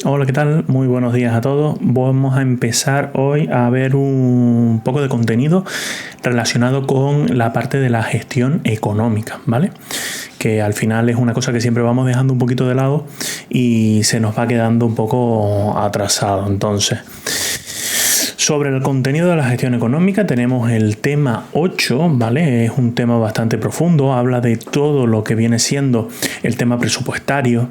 Hola, ¿qué tal? Muy buenos días a todos. Vamos a empezar hoy a ver un poco de contenido relacionado con la parte de la gestión económica, ¿vale? Que al final es una cosa que siempre vamos dejando un poquito de lado y se nos va quedando un poco atrasado. Entonces, sobre el contenido de la gestión económica tenemos el tema 8, ¿vale? Es un tema bastante profundo, habla de todo lo que viene siendo el tema presupuestario,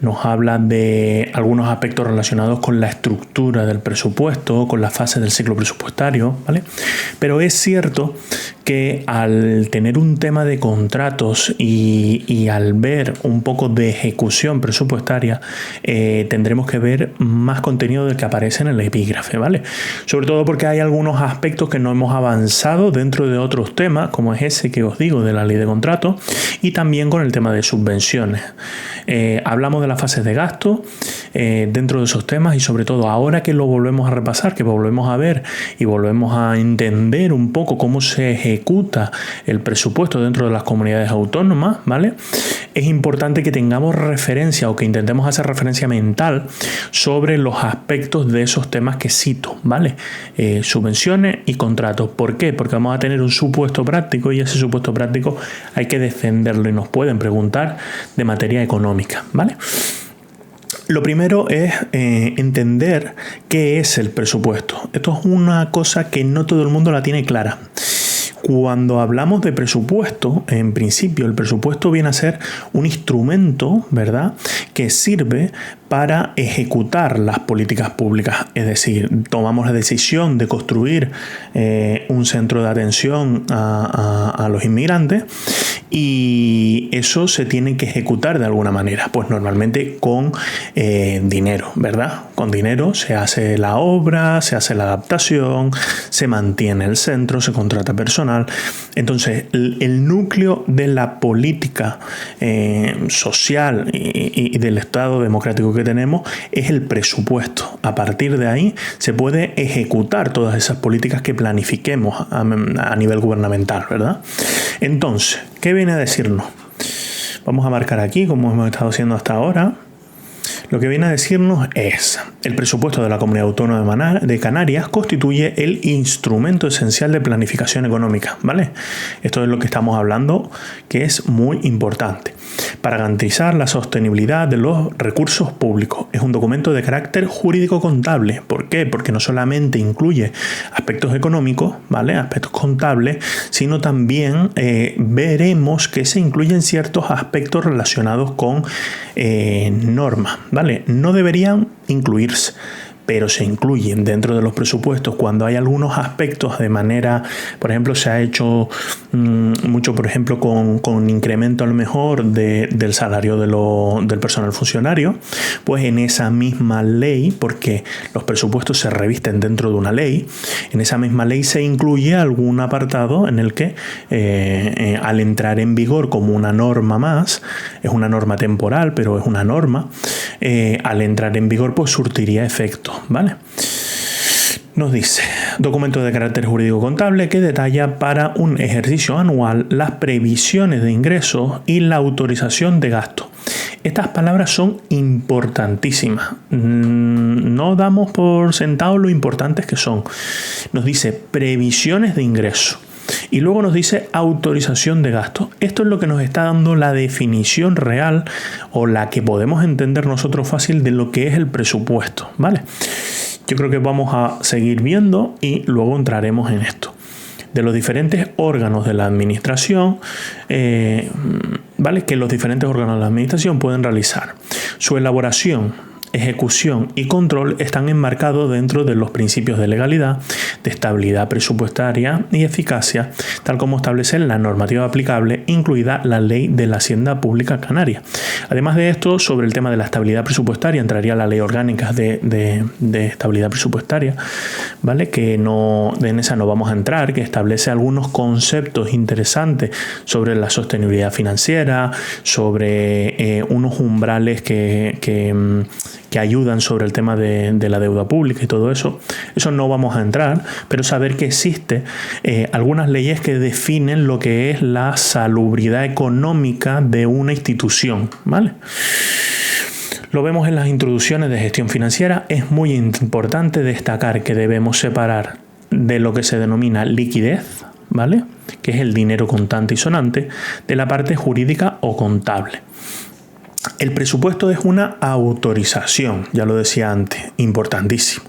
nos habla de algunos aspectos relacionados con la estructura del presupuesto, con las fases del ciclo presupuestario, ¿vale? Pero es cierto que al tener un tema de contratos y al ver un poco de ejecución presupuestaria, tendremos que ver más contenido del que aparece en el epígrafe, ¿vale? Sobre todo porque hay algunos aspectos que no hemos avanzado dentro de otros temas, como es ese que os digo de la ley de contrato, y también con el tema de subvenciones. Hablamos de las fases de gasto dentro de esos temas y sobre todo ahora que lo volvemos a repasar, que volvemos a ver y volvemos a entender un poco cómo se ejecuta el presupuesto dentro de las comunidades autónomas, ¿vale? Es importante que tengamos referencia o que intentemos hacer referencia mental sobre los aspectos de esos temas que cito, ¿vale? Subvenciones y contratos. ¿Por qué? Porque vamos a tener un supuesto práctico y ese supuesto práctico hay que defenderlo y nos pueden preguntar de materia económica, ¿vale? Lo primero es entender qué es el presupuesto. Esto es una cosa que no todo el mundo la tiene clara. Cuando hablamos de presupuesto, en principio el presupuesto viene a ser un instrumento, ¿verdad?, que sirve para ejecutar las políticas públicas. Es decir, tomamos la decisión de construir un centro de atención a los inmigrantes y eso se tiene que ejecutar de alguna manera, pues normalmente con dinero, ¿verdad? Con dinero se hace la obra, se hace la adaptación, se mantiene el centro, se contrata personal. Entonces, el núcleo de la política social y del Estado democrático que tenemos es el presupuesto. A partir de ahí se puede ejecutar todas esas políticas que planifiquemos a nivel gubernamental, ¿verdad? Entonces, ¿qué viene a decirnos? Vamos a marcar aquí, como hemos estado haciendo hasta ahora. Lo que viene a decirnos es: el presupuesto de la Comunidad Autónoma de Canarias constituye el instrumento esencial de planificación económica, ¿vale? Esto es lo que estamos hablando, que es muy importante. Para garantizar la sostenibilidad de los recursos públicos. Es un documento de carácter jurídico-contable. ¿Por qué? Porque no solamente incluye aspectos económicos, ¿vale?, aspectos contables, sino también veremos que se incluyen ciertos aspectos relacionados con normas, ¿vale? No deberían incluirse, pero se incluyen dentro de los presupuestos cuando hay algunos aspectos de manera, por ejemplo, se ha hecho mucho, por ejemplo, con incremento a lo mejor del salario del personal funcionario, pues en esa misma ley, porque los presupuestos se revisten dentro de una ley, en esa misma ley se incluye algún apartado en el que al entrar en vigor como una norma más, es una norma temporal, pero es una norma, al entrar en vigor pues surtiría efecto, ¿vale? Nos dice: documento de carácter jurídico contable que detalla para un ejercicio anual las previsiones de ingresos y la autorización de gasto. Estas palabras son importantísimas. No damos por sentado lo importantes que son. Nos dice previsiones de ingresos. Y luego nos dice autorización de gasto. Esto es lo que nos está dando la definición real o la que podemos entender nosotros fácil de lo que es el presupuesto, ¿vale? Yo creo que vamos a seguir viendo y luego entraremos en esto. De los diferentes órganos de la administración, ¿vale?, que los diferentes órganos de la administración pueden realizar. Su elaboración, ejecución y control están enmarcados dentro de los principios de legalidad, de estabilidad presupuestaria y eficacia, tal como establece la normativa aplicable, incluida la Ley de la Hacienda Pública Canaria. Además de esto, sobre el tema de la estabilidad presupuestaria, entraría la Ley Orgánica de Estabilidad Presupuestaria, ¿vale?, que en esa no vamos a entrar, que establece algunos conceptos interesantes sobre la sostenibilidad financiera, sobre unos umbrales que ayudan sobre el tema de la deuda pública y todo eso. Eso no vamos a entrar, pero saber que existe algunas leyes que definen lo que es la salubridad económica de una institución, ¿vale? Lo vemos en las introducciones de gestión financiera. Es muy importante destacar que debemos separar de lo que se denomina liquidez, ¿vale?, que es el dinero contante y sonante, de la parte jurídica o contable. El presupuesto es una autorización, ya lo decía antes, importantísimo.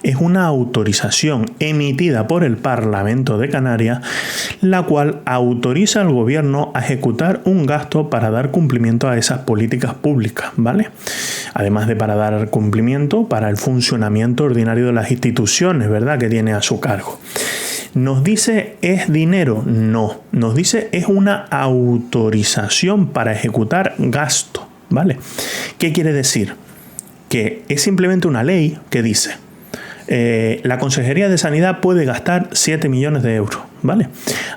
Es una autorización emitida por el Parlamento de Canarias, la cual autoriza al gobierno a ejecutar un gasto para dar cumplimiento a esas políticas públicas, ¿vale? Además de para dar cumplimiento para el funcionamiento ordinario de las instituciones, ¿verdad?, que tiene a su cargo. ¿Nos dice es dinero? No. Nos dice es una autorización para ejecutar gasto, ¿vale? ¿Qué quiere decir? Que es simplemente una ley que dice la Consejería de Sanidad puede gastar 7 millones de euros, ¿vale?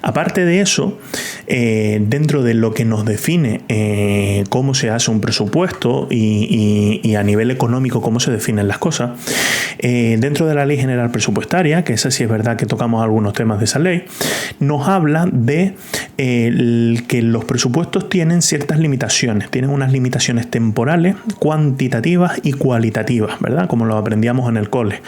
Aparte de eso, dentro de lo que nos define cómo se hace un presupuesto y a nivel económico cómo se definen las cosas, dentro de la Ley General Presupuestaria, que esa sí es verdad que tocamos algunos temas de esa ley, nos habla de que los presupuestos tienen ciertas limitaciones, tienen unas limitaciones temporales, cuantitativas y cualitativas, ¿verdad?, como lo aprendíamos en el cole.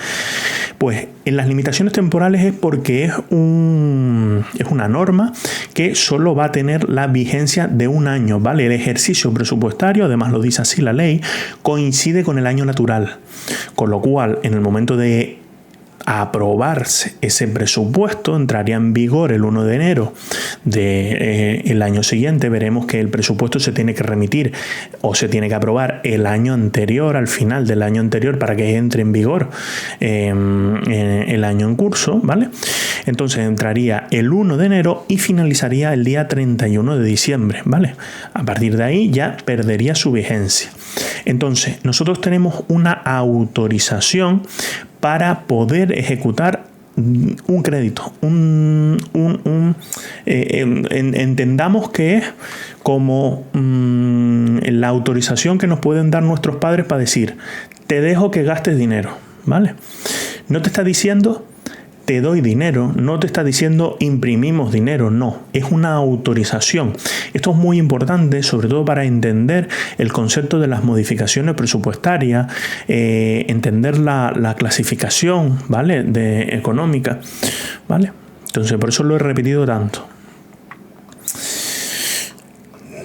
Pues en las limitaciones temporales es porque es una norma que solo va a tener la vigencia de un año, ¿vale? El ejercicio presupuestario, además lo dice así la ley, coincide con el año natural, con lo cual en el momento de aprobarse ese presupuesto entraría en vigor el 1 de enero del año siguiente. Veremos que el presupuesto se tiene que remitir o se tiene que aprobar el año anterior, al final del año anterior, para que entre en vigor el año en curso, ¿vale? Entonces entraría el 1 de enero y finalizaría el día 31 de diciembre, ¿vale? A partir de ahí ya perdería su vigencia. Entonces nosotros tenemos una autorización para poder ejecutar un crédito. Entendamos que es como la autorización que nos pueden dar nuestros padres para decir, te dejo que gastes dinero, ¿vale? No te está diciendo te doy dinero, no te está diciendo imprimimos dinero, no, es una autorización. Esto es muy importante, sobre todo para entender el concepto de las modificaciones presupuestarias, entender la clasificación, ¿vale?, de económica, ¿vale? Entonces, por eso lo he repetido tanto.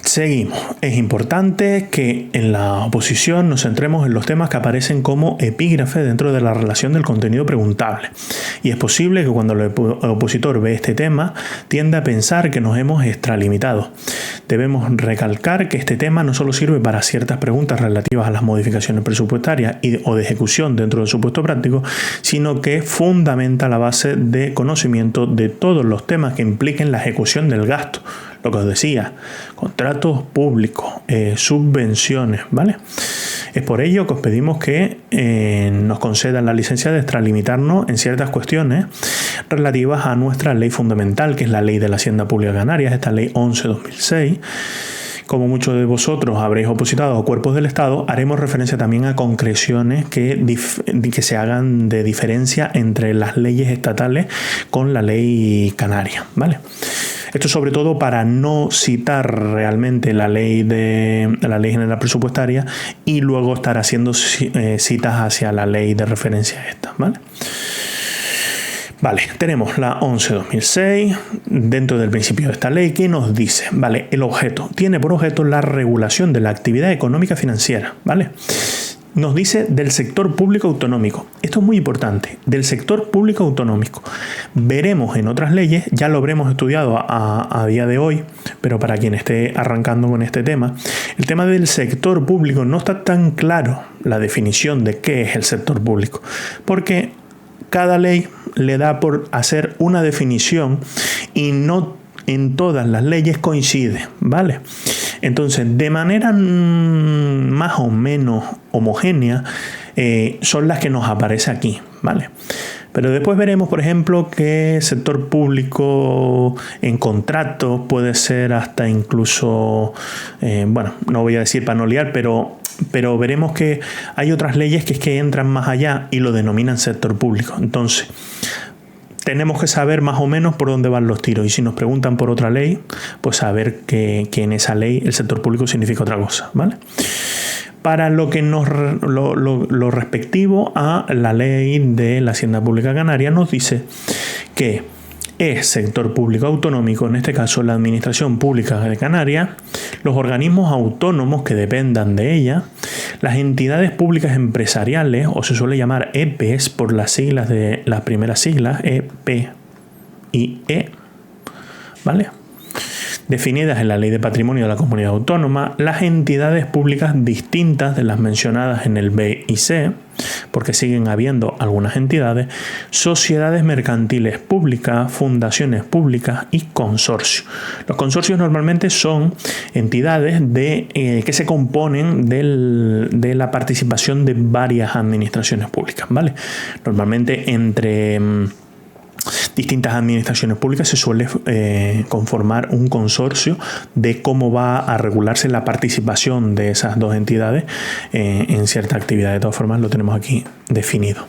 Seguimos. Es importante que en la oposición nos centremos en los temas que aparecen como epígrafe dentro de la relación del contenido preguntable. Y es posible que cuando el opositor ve este tema tienda a pensar que nos hemos extralimitado. Debemos recalcar que este tema no solo sirve para ciertas preguntas relativas a las modificaciones presupuestarias o de ejecución dentro del supuesto práctico, sino que fundamenta la base de conocimiento de todos los temas que impliquen la ejecución del gasto. Lo que os decía, contratos públicos, subvenciones, ¿vale? Es por ello que os pedimos que nos concedan la licencia de extralimitarnos en ciertas cuestiones relativas a nuestra ley fundamental, que es la Ley de la Hacienda Pública de Canarias, esta Ley 11/2006. Como muchos de vosotros habréis opositado a cuerpos del Estado, haremos referencia también a concreciones que se hagan de diferencia entre las leyes estatales con la ley canaria, ¿vale? Esto sobre todo para no citar realmente la ley general presupuestaria y luego estar haciendo citas hacia la ley de referencia esta, ¿vale? Vale, tenemos la 11/2006 dentro del principio de esta ley que nos dice, vale, el objeto tiene por objeto la regulación de la actividad económica financiera, ¿vale? Nos dice del sector público autonómico. Esto es muy importante, del sector público autonómico. Veremos en otras leyes, ya lo habremos estudiado a día de hoy, pero para quien esté arrancando con este tema, el tema del sector público no está tan claro la definición de qué es el sector público, porque cada ley le da por hacer una definición y no en todas las leyes coincide, ¿vale? Entonces, de manera más o menos homogénea, son las que nos aparece aquí, ¿vale? Pero después veremos, por ejemplo, que sector público en contratos puede ser hasta incluso, bueno, no voy a decir para no liar, pero veremos que hay otras leyes que entran más allá y lo denominan sector público. Entonces, tenemos que saber más o menos por dónde van los tiros. Y si nos preguntan por otra ley, pues saber que en esa ley el sector público significa otra cosa, ¿vale? Para lo respectivo a la ley de la Hacienda Pública Canaria, nos dice que es sector público autonómico, en este caso la Administración Pública de Canarias, los organismos autónomos que dependan de ella, las entidades públicas empresariales, o se suele llamar EPEs por las siglas de las primeras siglas, EP y E, ¿vale?, definidas en la Ley de Patrimonio de la Comunidad Autónoma, las entidades públicas distintas de las mencionadas en el B y C, porque siguen habiendo algunas entidades, sociedades mercantiles públicas, fundaciones públicas y consorcios. Los consorcios normalmente son entidades que se componen de la participación de varias administraciones públicas, ¿vale? Normalmente entre distintas administraciones públicas se suele conformar un consorcio de cómo va a regularse la participación de esas dos entidades en cierta actividad. De todas formas, lo tenemos aquí definido.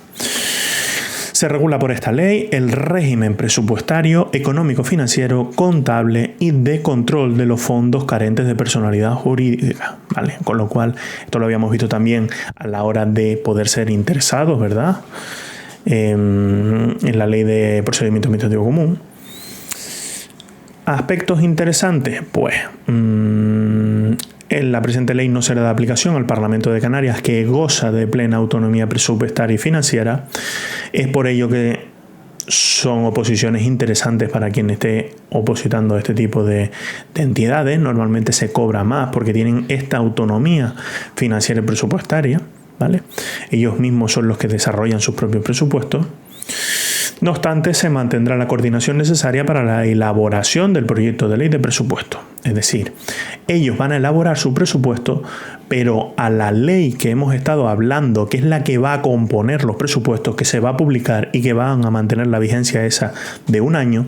Se regula por esta ley el régimen presupuestario, económico-financiero, contable y de control de los fondos carentes de personalidad jurídica, ¿vale? Con lo cual, esto lo habíamos visto también a la hora de poder ser interesados, ¿verdad?, en la ley de procedimiento administrativo común. Aspectos interesantes, pues en la presente ley no será de aplicación al Parlamento de Canarias, que goza de plena autonomía presupuestaria y financiera. Es por ello que son oposiciones interesantes para quien esté opositando a este tipo de entidades. Normalmente se cobra más porque tienen esta autonomía financiera y presupuestaria, ¿vale? Ellos mismos son los que desarrollan sus propios presupuestos. No obstante, se mantendrá la coordinación necesaria para la elaboración del proyecto de ley de presupuesto. Es decir, ellos van a elaborar su presupuesto, pero a la ley que hemos estado hablando, que es la que va a componer los presupuestos, que se va a publicar y que van a mantener la vigencia esa de un año,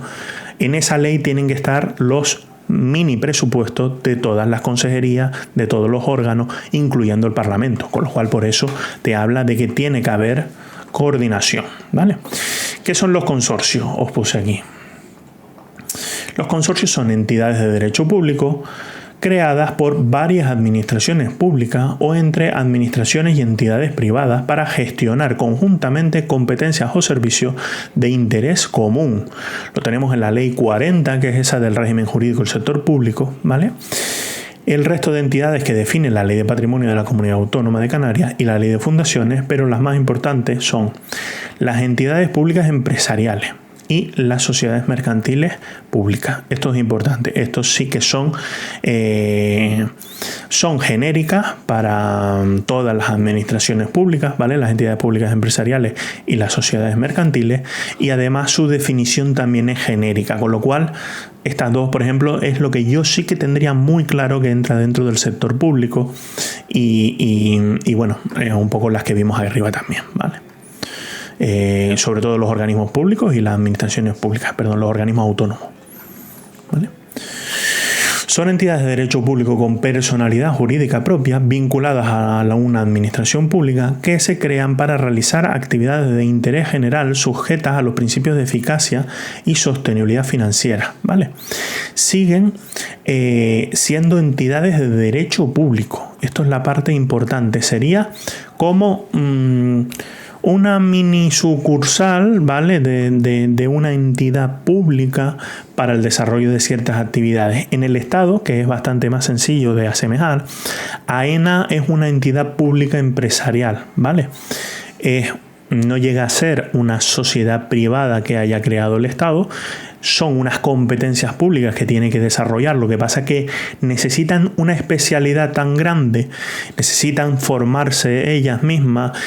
en esa ley tienen que estar los mini presupuestos de todas las consejerías, de todos los órganos, incluyendo el Parlamento, con lo cual por eso te habla de que tiene que haber coordinación, ¿vale? ¿Qué son los consorcios? Os puse aquí. Los consorcios son entidades de derecho público creadas por varias administraciones públicas o entre administraciones y entidades privadas para gestionar conjuntamente competencias o servicios de interés común. Lo tenemos en la Ley 40, que es esa del régimen jurídico del sector público, ¿vale? El resto de entidades que definen la Ley de Patrimonio de la Comunidad Autónoma de Canarias y la Ley de Fundaciones, pero las más importantes son las entidades públicas empresariales y las sociedades mercantiles públicas. Esto es importante. Estos sí que son genéricas para todas las administraciones públicas, ¿vale? Las entidades públicas empresariales y las sociedades mercantiles, y además su definición también es genérica, con lo cual estas dos, por ejemplo, es lo que yo sí que tendría muy claro que entra dentro del sector público y bueno, un poco las que vimos ahí arriba también, ¿vale? Sobre todo los organismos públicos y las administraciones públicas, los organismos autónomos, ¿vale? Son entidades de derecho público con personalidad jurídica propia vinculadas a una administración pública que se crean para realizar actividades de interés general sujetas a los principios de eficacia y sostenibilidad financiera, ¿vale? Siguen siendo entidades de derecho público. Esto es la parte importante. Sería como una mini sucursal, ¿vale?, de una entidad pública para el desarrollo de ciertas actividades. En el Estado, que es bastante más sencillo de asemejar, AENA es una entidad pública empresarial, ¿vale? No llega a ser una sociedad privada que haya creado el Estado. Son unas competencias públicas que tiene que desarrollar. Lo que pasa es que necesitan una especialidad tan grande, necesitan formarse ellas mismas,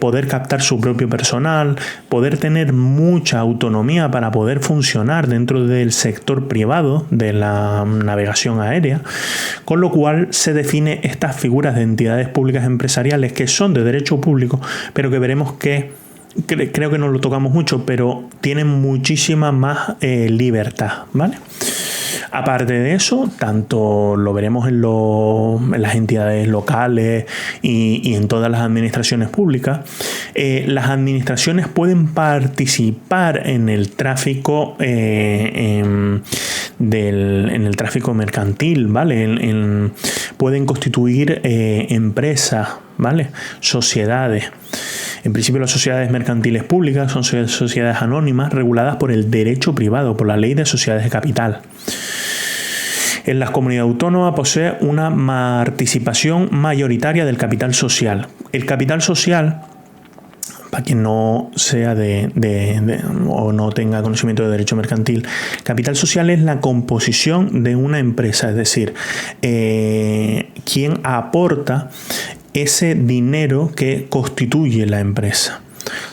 poder captar su propio personal, poder tener mucha autonomía para poder funcionar dentro del sector privado de la navegación aérea, con lo cual se define estas figuras de entidades públicas empresariales que son de derecho público, pero que veremos que creo que no lo tocamos mucho, pero tienen muchísima más libertad, ¿vale? Aparte de eso, tanto lo veremos en las entidades locales y en todas las administraciones públicas, las administraciones pueden participar en el tráfico de en el tráfico mercantil, ¿vale? Pueden constituir empresas, ¿vale? Sociedades. En principio, las sociedades mercantiles públicas son sociedades anónimas reguladas por el derecho privado, por la ley de sociedades de capital. En las comunidades autónomas posee una participación mayoritaria del capital social. El capital social, para quien no sea o no tenga conocimiento de derecho mercantil, capital social es la composición de una empresa, es decir, quién aporta ese dinero que constituye la empresa.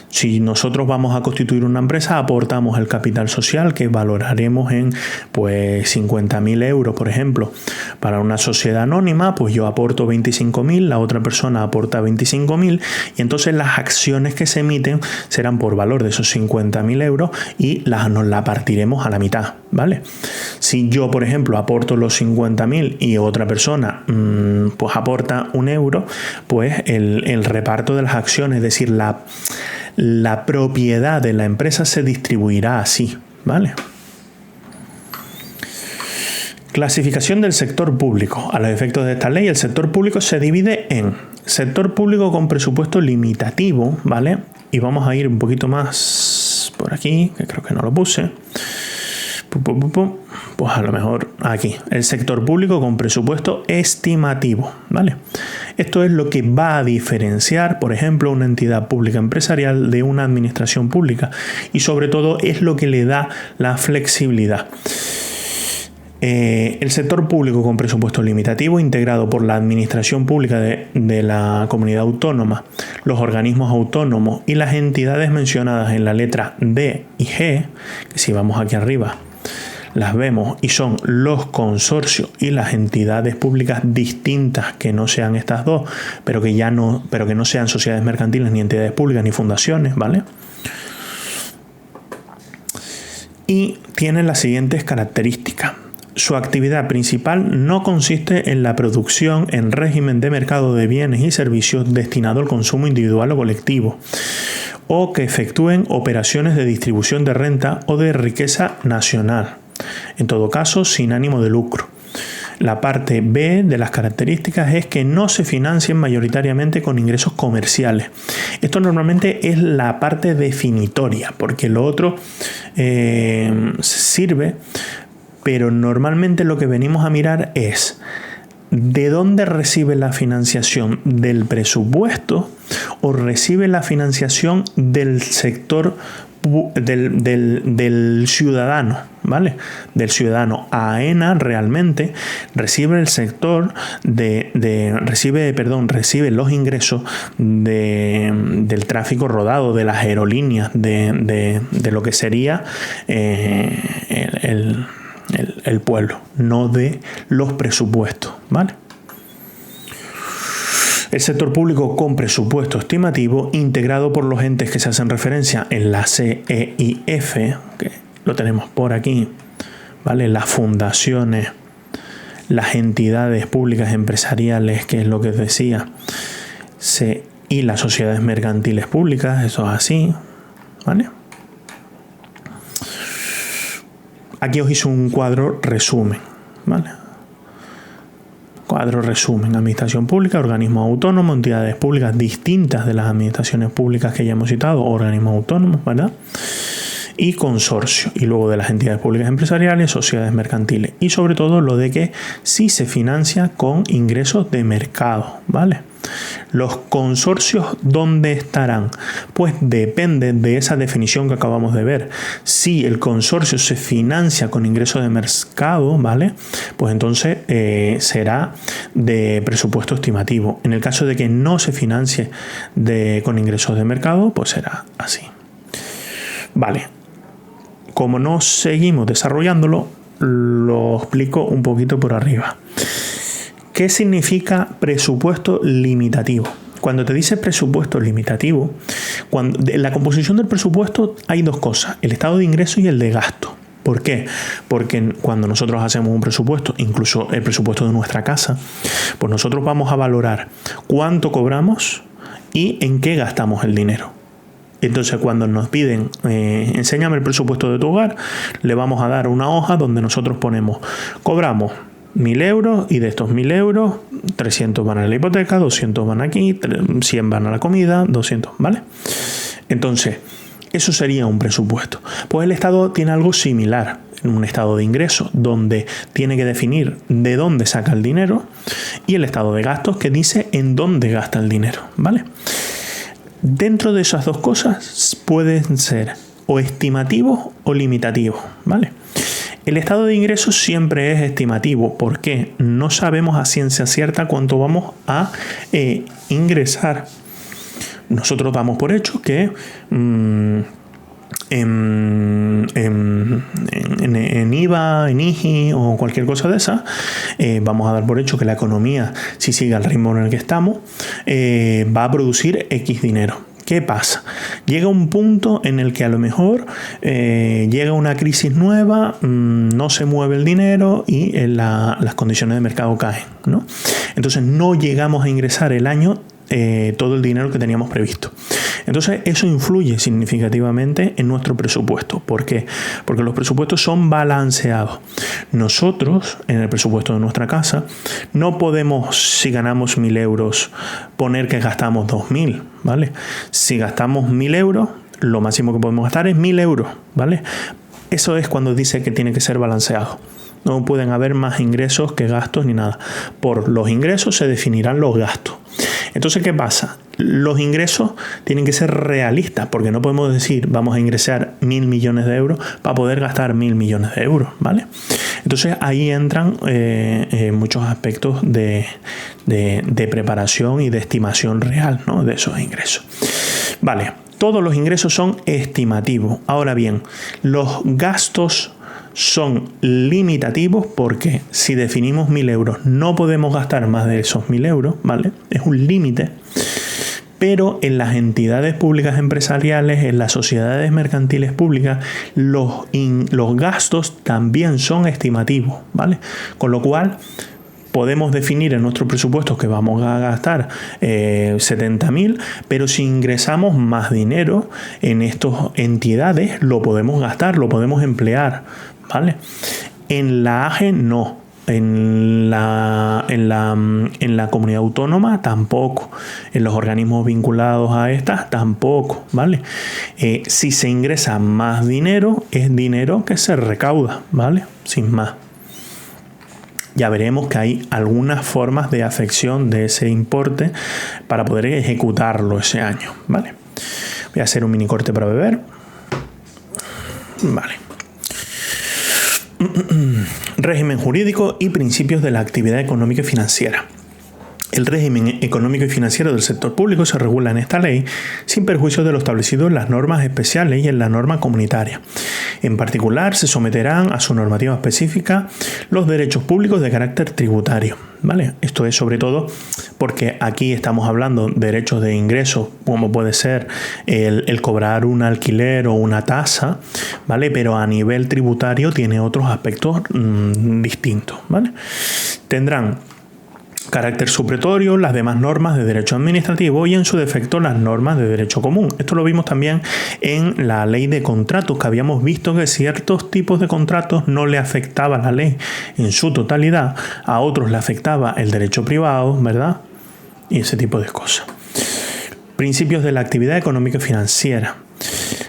Si nosotros vamos a constituir una empresa, aportamos el capital social que valoraremos en 50.000 euros, por ejemplo. Para una sociedad anónima, pues yo aporto 25.000, la otra persona aporta 25.000 y entonces las acciones que se emiten serán por valor de esos 50.000 euros y nos la partiremos a la mitad, ¿vale? Si yo, por ejemplo, aporto los 50.000 y otra persona pues aporta 1 euro, pues el reparto de las acciones, es decir, la propiedad de la empresa se distribuirá así, ¿vale? Clasificación del sector público. A los efectos de esta ley, el sector público se divide en sector público con presupuesto limitativo, ¿vale? Y vamos a ir un poquito más por aquí, que creo que no lo puse. Pues a lo mejor aquí, el sector público con presupuesto estimativo, ¿vale? Esto es lo que va a diferenciar, por ejemplo, una entidad pública empresarial de una administración pública y sobre todo es lo que le da la flexibilidad. El sector público con presupuesto limitativo integrado por la administración pública de la comunidad autónoma, los organismos autónomos y las entidades mencionadas en la letra D y G, que si vamos aquí arriba las vemos y son los consorcios y las entidades públicas distintas que no sean estas dos, pero que no sean sociedades mercantiles ni entidades públicas ni fundaciones, ¿vale? Y tienen las siguientes características. Su actividad principal no consiste en la producción en régimen de mercado de bienes y servicios destinado al consumo individual o colectivo, o que efectúen operaciones de distribución de renta o de riqueza nacional, en todo caso sin ánimo de lucro. La parte B de las características es que no se financien mayoritariamente con ingresos comerciales. Esto normalmente es la parte definitoria, porque lo otro sirve, pero normalmente lo que venimos a mirar es ¿de dónde recibe la financiación? ¿Del presupuesto o recibe la financiación del sector del ciudadano? ¿Vale? Del ciudadano. AENA realmente recibe el sector recibe los ingresos del tráfico rodado, de las aerolíneas, de lo que sería el pueblo, no de los presupuestos, ¿vale? El sector público con presupuesto estimativo integrado por los entes que se hacen referencia en la C, E y F, que lo tenemos por aquí, ¿vale? Las fundaciones, las entidades públicas empresariales, que es lo que os decía, y las sociedades mercantiles públicas, eso es así, ¿vale? Aquí os hice un cuadro resumen, ¿vale? Cuadro resumen: administración pública, organismos autónomos, entidades públicas distintas de las administraciones públicas que ya hemos citado, organismos autónomos, ¿verdad? Y consorcio, y luego de las entidades públicas empresariales, sociedades mercantiles, y sobre todo lo de que sí se financia con ingresos de mercado, ¿vale? Los consorcios, ¿dónde estarán? Pues depende de esa definición que acabamos de ver. Si el consorcio se financia con ingresos de mercado, ¿vale? Pues entonces será de presupuesto estimativo. En el caso de que no se financie con ingresos de mercado, pues será así. Vale. Como no seguimos desarrollándolo, lo explico un poquito por arriba. ¿Qué significa presupuesto limitativo? Cuando te dice presupuesto limitativo, en la composición del presupuesto hay dos cosas: el estado de ingreso y el de gasto. ¿Por qué? Porque cuando nosotros hacemos un presupuesto, incluso el presupuesto de nuestra casa, pues nosotros vamos a valorar cuánto cobramos y en qué gastamos el dinero. Entonces, cuando nos piden enséñame el presupuesto de tu hogar, le vamos a dar una hoja donde nosotros ponemos, cobramos 1.000 euros y de estos 1.000 euros, 300 van a la hipoteca, 200 van aquí, 100 van a la comida, 200, ¿vale? Entonces, eso sería un presupuesto. Pues el Estado tiene algo similar, un estado de ingresos, donde tiene que definir de dónde saca el dinero, y el estado de gastos, que dice en dónde gasta el dinero, ¿vale? Dentro de esas dos cosas pueden ser o estimativos o limitativos, ¿vale? El estado de ingresos siempre es estimativo porque no sabemos a ciencia cierta cuánto vamos a ingresar. Nosotros damos por hecho que en IVA, en IGI o cualquier cosa de esa, vamos a dar por hecho que la economía, si sigue al ritmo en el que estamos, va a producir X dinero. ¿Qué pasa? Llega un punto en el que a lo mejor llega una crisis nueva, no se mueve el dinero y las condiciones de mercado caen, ¿no? Entonces no llegamos a ingresar el año todo el dinero que teníamos previsto. Entonces eso influye significativamente en nuestro presupuesto. ¿Por qué? Porque los presupuestos son balanceados. Nosotros, en el presupuesto de nuestra casa, no podemos, si ganamos 1.000 euros, poner que gastamos 2.000, ¿vale? Si gastamos 1.000 euros, lo máximo que podemos gastar es 1.000 euros, ¿vale? Eso es cuando dice que tiene que ser balanceado. No pueden haber más ingresos que gastos ni nada. Por los ingresos se definirán los gastos. Entonces, ¿qué pasa? Los ingresos tienen que ser realistas, porque no podemos decir vamos a ingresar 1.000 millones de euros para poder gastar 1.000 millones de euros, ¿vale? Entonces ahí entran muchos aspectos de preparación y de estimación real, ¿no?, de esos ingresos. Vale, todos los ingresos son estimativos. Ahora bien, los gastos son limitativos porque si definimos 1.000 euros no podemos gastar más de esos 1.000 euros, ¿vale? Es un límite. Pero en las entidades públicas empresariales, en las sociedades mercantiles públicas, los gastos también son estimativos, ¿vale? Con lo cual podemos definir en nuestro presupuesto que vamos a gastar 70.000, pero si ingresamos más dinero en estas entidades, lo podemos gastar, lo podemos emplear, ¿vale? En la AGE no. En la comunidad autónoma tampoco. En los organismos vinculados a estas tampoco, ¿vale? Si se ingresa más dinero, es dinero que se recauda, ¿vale? Sin más. Ya veremos que hay algunas formas de afección de ese importe para poder ejecutarlo ese año, ¿vale? Voy a hacer un mini corte para beber. Vale. Régimen jurídico y principios de la actividad económica y financiera. El régimen económico y financiero del sector público se regula en esta ley sin perjuicio de lo establecido en las normas especiales y en la norma comunitaria. En particular, se someterán a su normativa específica los derechos públicos de carácter tributario, ¿vale? Esto es sobre todo porque aquí estamos hablando de derechos de ingreso, como puede ser el cobrar un alquiler o una tasa, ¿vale? Pero a nivel tributario tiene otros aspectos distintos, ¿vale? Tendrán carácter supletorio las demás normas de derecho administrativo y en su defecto las normas de derecho común. Esto lo vimos también en la ley de contratos, que habíamos visto que ciertos tipos de contratos no le afectaba la ley en su totalidad, a otros le afectaba el derecho privado, ¿verdad? Y ese tipo de cosas. Principios de la actividad económica y financiera.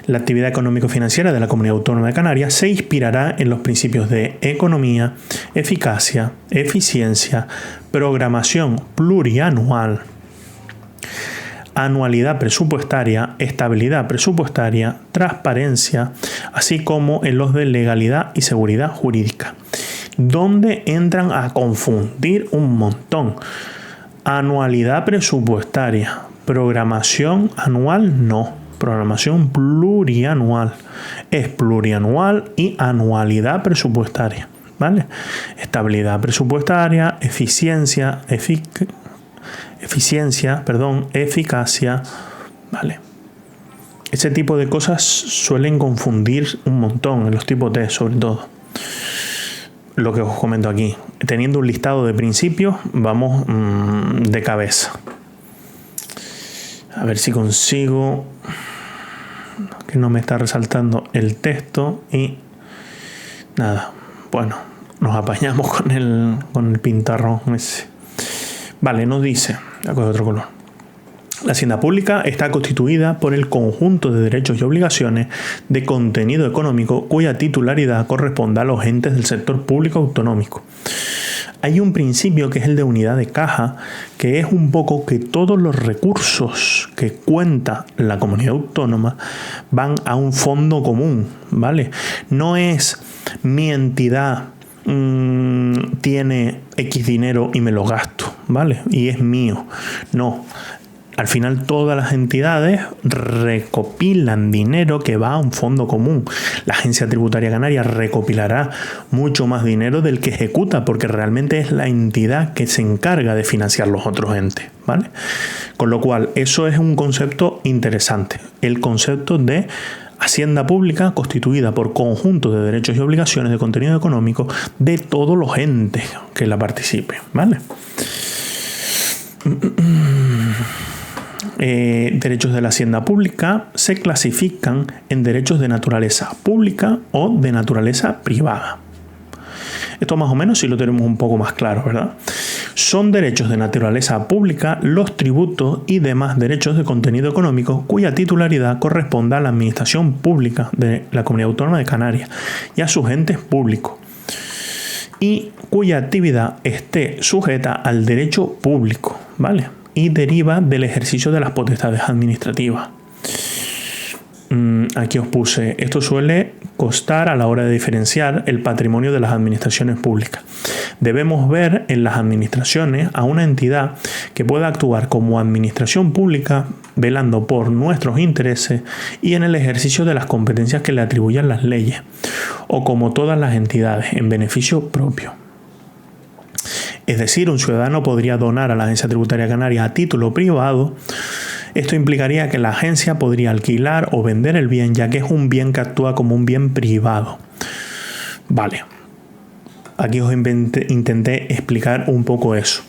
La actividad económico-financiera de la Comunidad Autónoma de Canarias se inspirará en los principios de economía, eficacia, eficiencia, programación plurianual, anualidad presupuestaria, estabilidad presupuestaria, transparencia, así como en los de legalidad y seguridad jurídica, donde entran a confundir un montón. Anualidad presupuestaria, programación anual no. Programación plurianual. Es plurianual y anualidad presupuestaria, ¿vale? Estabilidad presupuestaria, eficacia, ¿vale? Ese tipo de cosas suelen confundir un montón en los tipos T, sobre todo. Lo que os comento aquí. Teniendo un listado de principios, vamos de cabeza. A ver si consigo. que no me está resaltando el texto y nada, bueno, nos apañamos con el pintarrón ese. Vale, nos dice, voy a coger otro color. La hacienda pública está constituida por el conjunto de derechos y obligaciones de contenido económico cuya titularidad corresponde a los entes del sector público autonómico. Hay un principio que es el de unidad de caja, que es un poco que todos los recursos que cuenta la comunidad autónoma van a un fondo común, ¿vale? No es mi entidad tiene X dinero y me lo gasto, ¿vale? Y es mío. No. Al final todas las entidades recopilan dinero que va a un fondo común. La Agencia Tributaria Canaria recopilará mucho más dinero del que ejecuta, porque realmente es la entidad que se encarga de financiar los otros entes, ¿vale? Con lo cual, eso es un concepto interesante. El concepto de hacienda pública constituida por conjunto de derechos y obligaciones de contenido económico de todos los entes que la participen, ¿vale? Derechos de la hacienda pública se clasifican en derechos de naturaleza pública o de naturaleza privada. Esto más o menos sí lo tenemos un poco más claro, ¿verdad? Son derechos de naturaleza pública los tributos y demás derechos de contenido económico cuya titularidad corresponde a la administración pública de la Comunidad Autónoma de Canarias y a sus entes públicos, y cuya actividad esté sujeta al derecho público, ¿vale? Y deriva del ejercicio de las potestades administrativas. Aquí os puse, esto suele costar a la hora de diferenciar el patrimonio de las administraciones públicas. Debemos ver en las administraciones a una entidad que pueda actuar como administración pública, velando por nuestros intereses y en el ejercicio de las competencias que le atribuyan las leyes, o como todas las entidades, en beneficio propio. Es decir, un ciudadano podría donar a la Agencia Tributaria Canaria a título privado. Esto implicaría que la agencia podría alquilar o vender el bien, ya que es un bien que actúa como un bien privado. Vale. Aquí os intenté explicar un poco eso.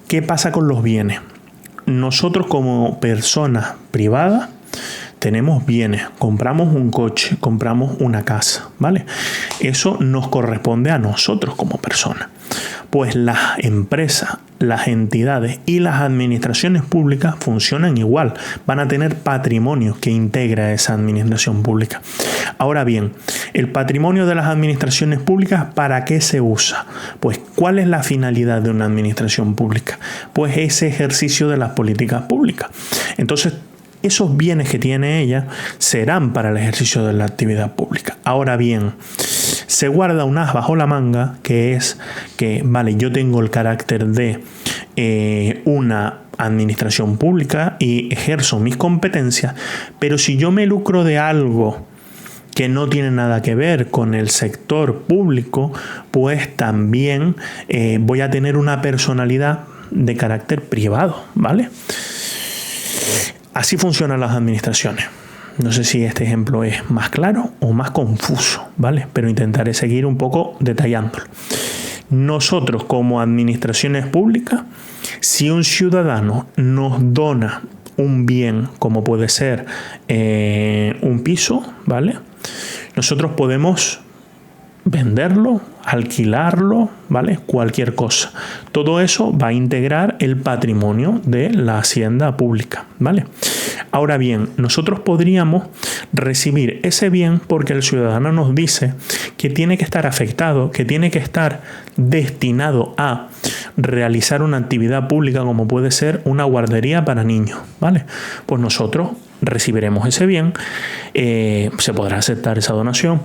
¿Qué pasa con los bienes? Nosotros como personas privadas tenemos bienes, compramos un coche, compramos una casa, ¿vale? Eso nos corresponde a nosotros como personas. Pues las empresas, las entidades y las administraciones públicas funcionan igual. Van a tener patrimonio que integra esa administración pública. Ahora bien, el patrimonio de las administraciones públicas, ¿para qué se usa? Pues, ¿cuál es la finalidad de una administración pública? Pues ese ejercicio de las políticas públicas. Entonces, esos bienes que tiene ella serán para el ejercicio de la actividad pública. Ahora bien, se guarda un as bajo la manga, que es que, vale, yo tengo el carácter de una administración pública y ejerzo mis competencias, pero si yo me lucro de algo que no tiene nada que ver con el sector público, pues también voy a tener una personalidad de carácter privado, ¿vale? Así funcionan las administraciones. No sé si este ejemplo es más claro o más confuso, ¿vale? Pero intentaré seguir un poco detallándolo. Nosotros, como administraciones públicas, si un ciudadano nos dona un bien, como puede ser un piso, ¿vale? Nosotros podemos venderlo, alquilarlo, ¿vale? Cualquier cosa. Todo eso va a integrar el patrimonio de la hacienda pública, ¿vale? Ahora bien, nosotros podríamos recibir ese bien porque el ciudadano nos dice que tiene que estar afectado, que tiene que estar destinado a realizar una actividad pública como puede ser una guardería para niños, ¿vale? Pues nosotros recibiremos ese bien, se podrá aceptar esa donación.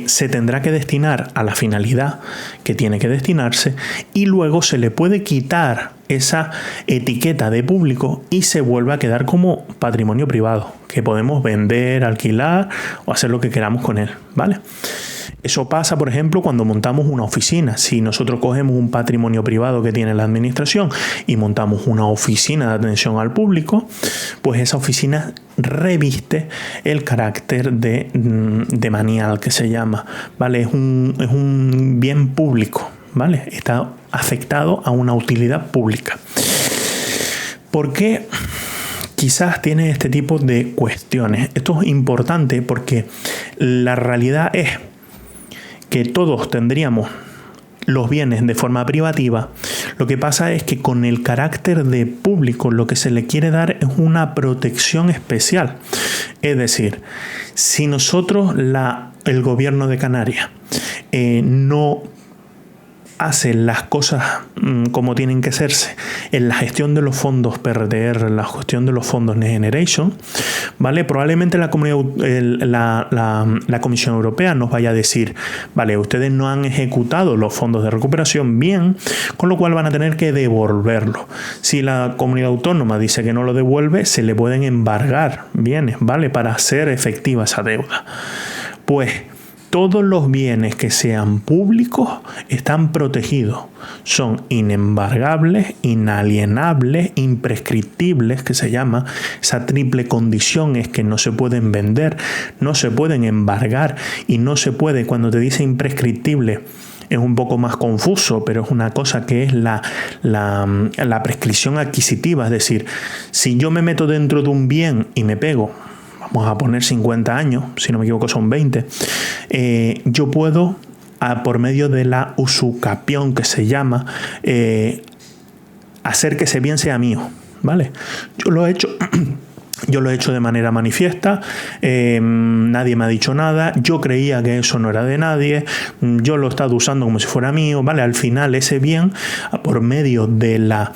Se tendrá que destinar a la finalidad que tiene que destinarse y luego se le puede quitar esa etiqueta de público y se vuelve a quedar como patrimonio privado que podemos vender, alquilar o hacer lo que queramos con él, ¿vale? Eso pasa, por ejemplo, cuando montamos una oficina. Si nosotros cogemos un patrimonio privado que tiene la administración y montamos una oficina de atención al público, pues esa oficina reviste el carácter de manial, que se llama, ¿vale? Es un bien público, ¿vale? Está afectado a una utilidad pública. ¿Por qué quizás tiene este tipo de cuestiones. Esto es importante porque la realidad es que todos tendríamos los bienes de forma privativa. Lo que pasa es que con el carácter de público lo que se le quiere dar es una protección especial. Es decir, si nosotros, el gobierno de Canarias, no hace las cosas como tienen que hacerse en la gestión de los fondos PRTR, la gestión de los fondos Next Generation, ¿vale? Probablemente la Comisión Europea nos vaya a decir, vale, ustedes no han ejecutado los fondos de recuperación bien, con lo cual van a tener que devolverlo. Si la comunidad autónoma dice que no lo devuelve, se le pueden embargar bienes, ¿vale? Para hacer efectiva esa deuda. Pues todos los bienes que sean públicos están protegidos. Son inembargables, inalienables, imprescriptibles, que se llama. Esa triple condición es que no se pueden vender, no se pueden embargar y no se puede, cuando te dice imprescriptible, es un poco más confuso, pero es una cosa que es la prescripción adquisitiva. Es decir, si yo me meto dentro de un bien y me pego, vamos a poner 50 años, si no me equivoco son 20, yo puedo, por medio de la usucapión que se llama, hacer que ese bien sea mío, ¿vale? Yo lo he hecho de manera manifiesta, nadie me ha dicho nada, yo creía que eso no era de nadie, yo lo he estado usando como si fuera mío, ¿vale? Al final ese bien, por medio de la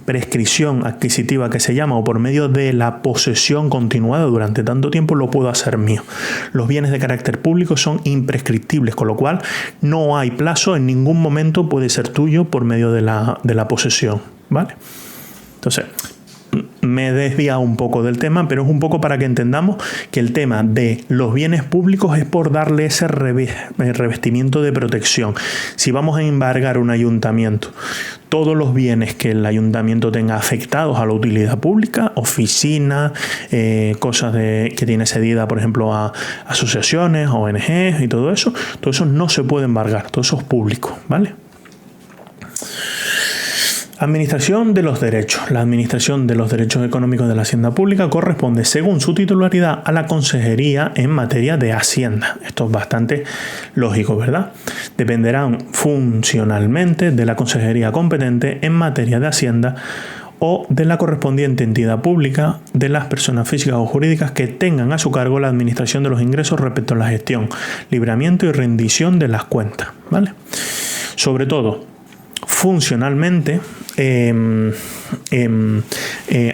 prescripción adquisitiva que se llama, o por medio de la posesión continuada durante tanto tiempo, lo puedo hacer mío. Los bienes de carácter público son imprescriptibles, con lo cual no hay plazo, en ningún momento puede ser tuyo por medio de la posesión, ¿vale? Entonces, me he desviado un poco del tema, pero es un poco para que entendamos que el tema de los bienes públicos es por darle ese revestimiento de protección. Si vamos a embargar un ayuntamiento, todos los bienes que el ayuntamiento tenga afectados a la utilidad pública, oficinas, cosas que tiene cedida, por ejemplo, a asociaciones, ONGs y todo eso no se puede embargar, todo eso es público, ¿vale? Administración de los derechos. La administración de los derechos económicos de la Hacienda Pública corresponde, según su titularidad, a la Consejería en materia de Hacienda. Esto es bastante lógico, ¿verdad? Dependerán funcionalmente de la Consejería competente en materia de Hacienda o de la correspondiente entidad pública de las personas físicas o jurídicas que tengan a su cargo la administración de los ingresos respecto a la gestión, libramiento y rendición de las cuentas, ¿vale? Sobre todo, funcionalmente,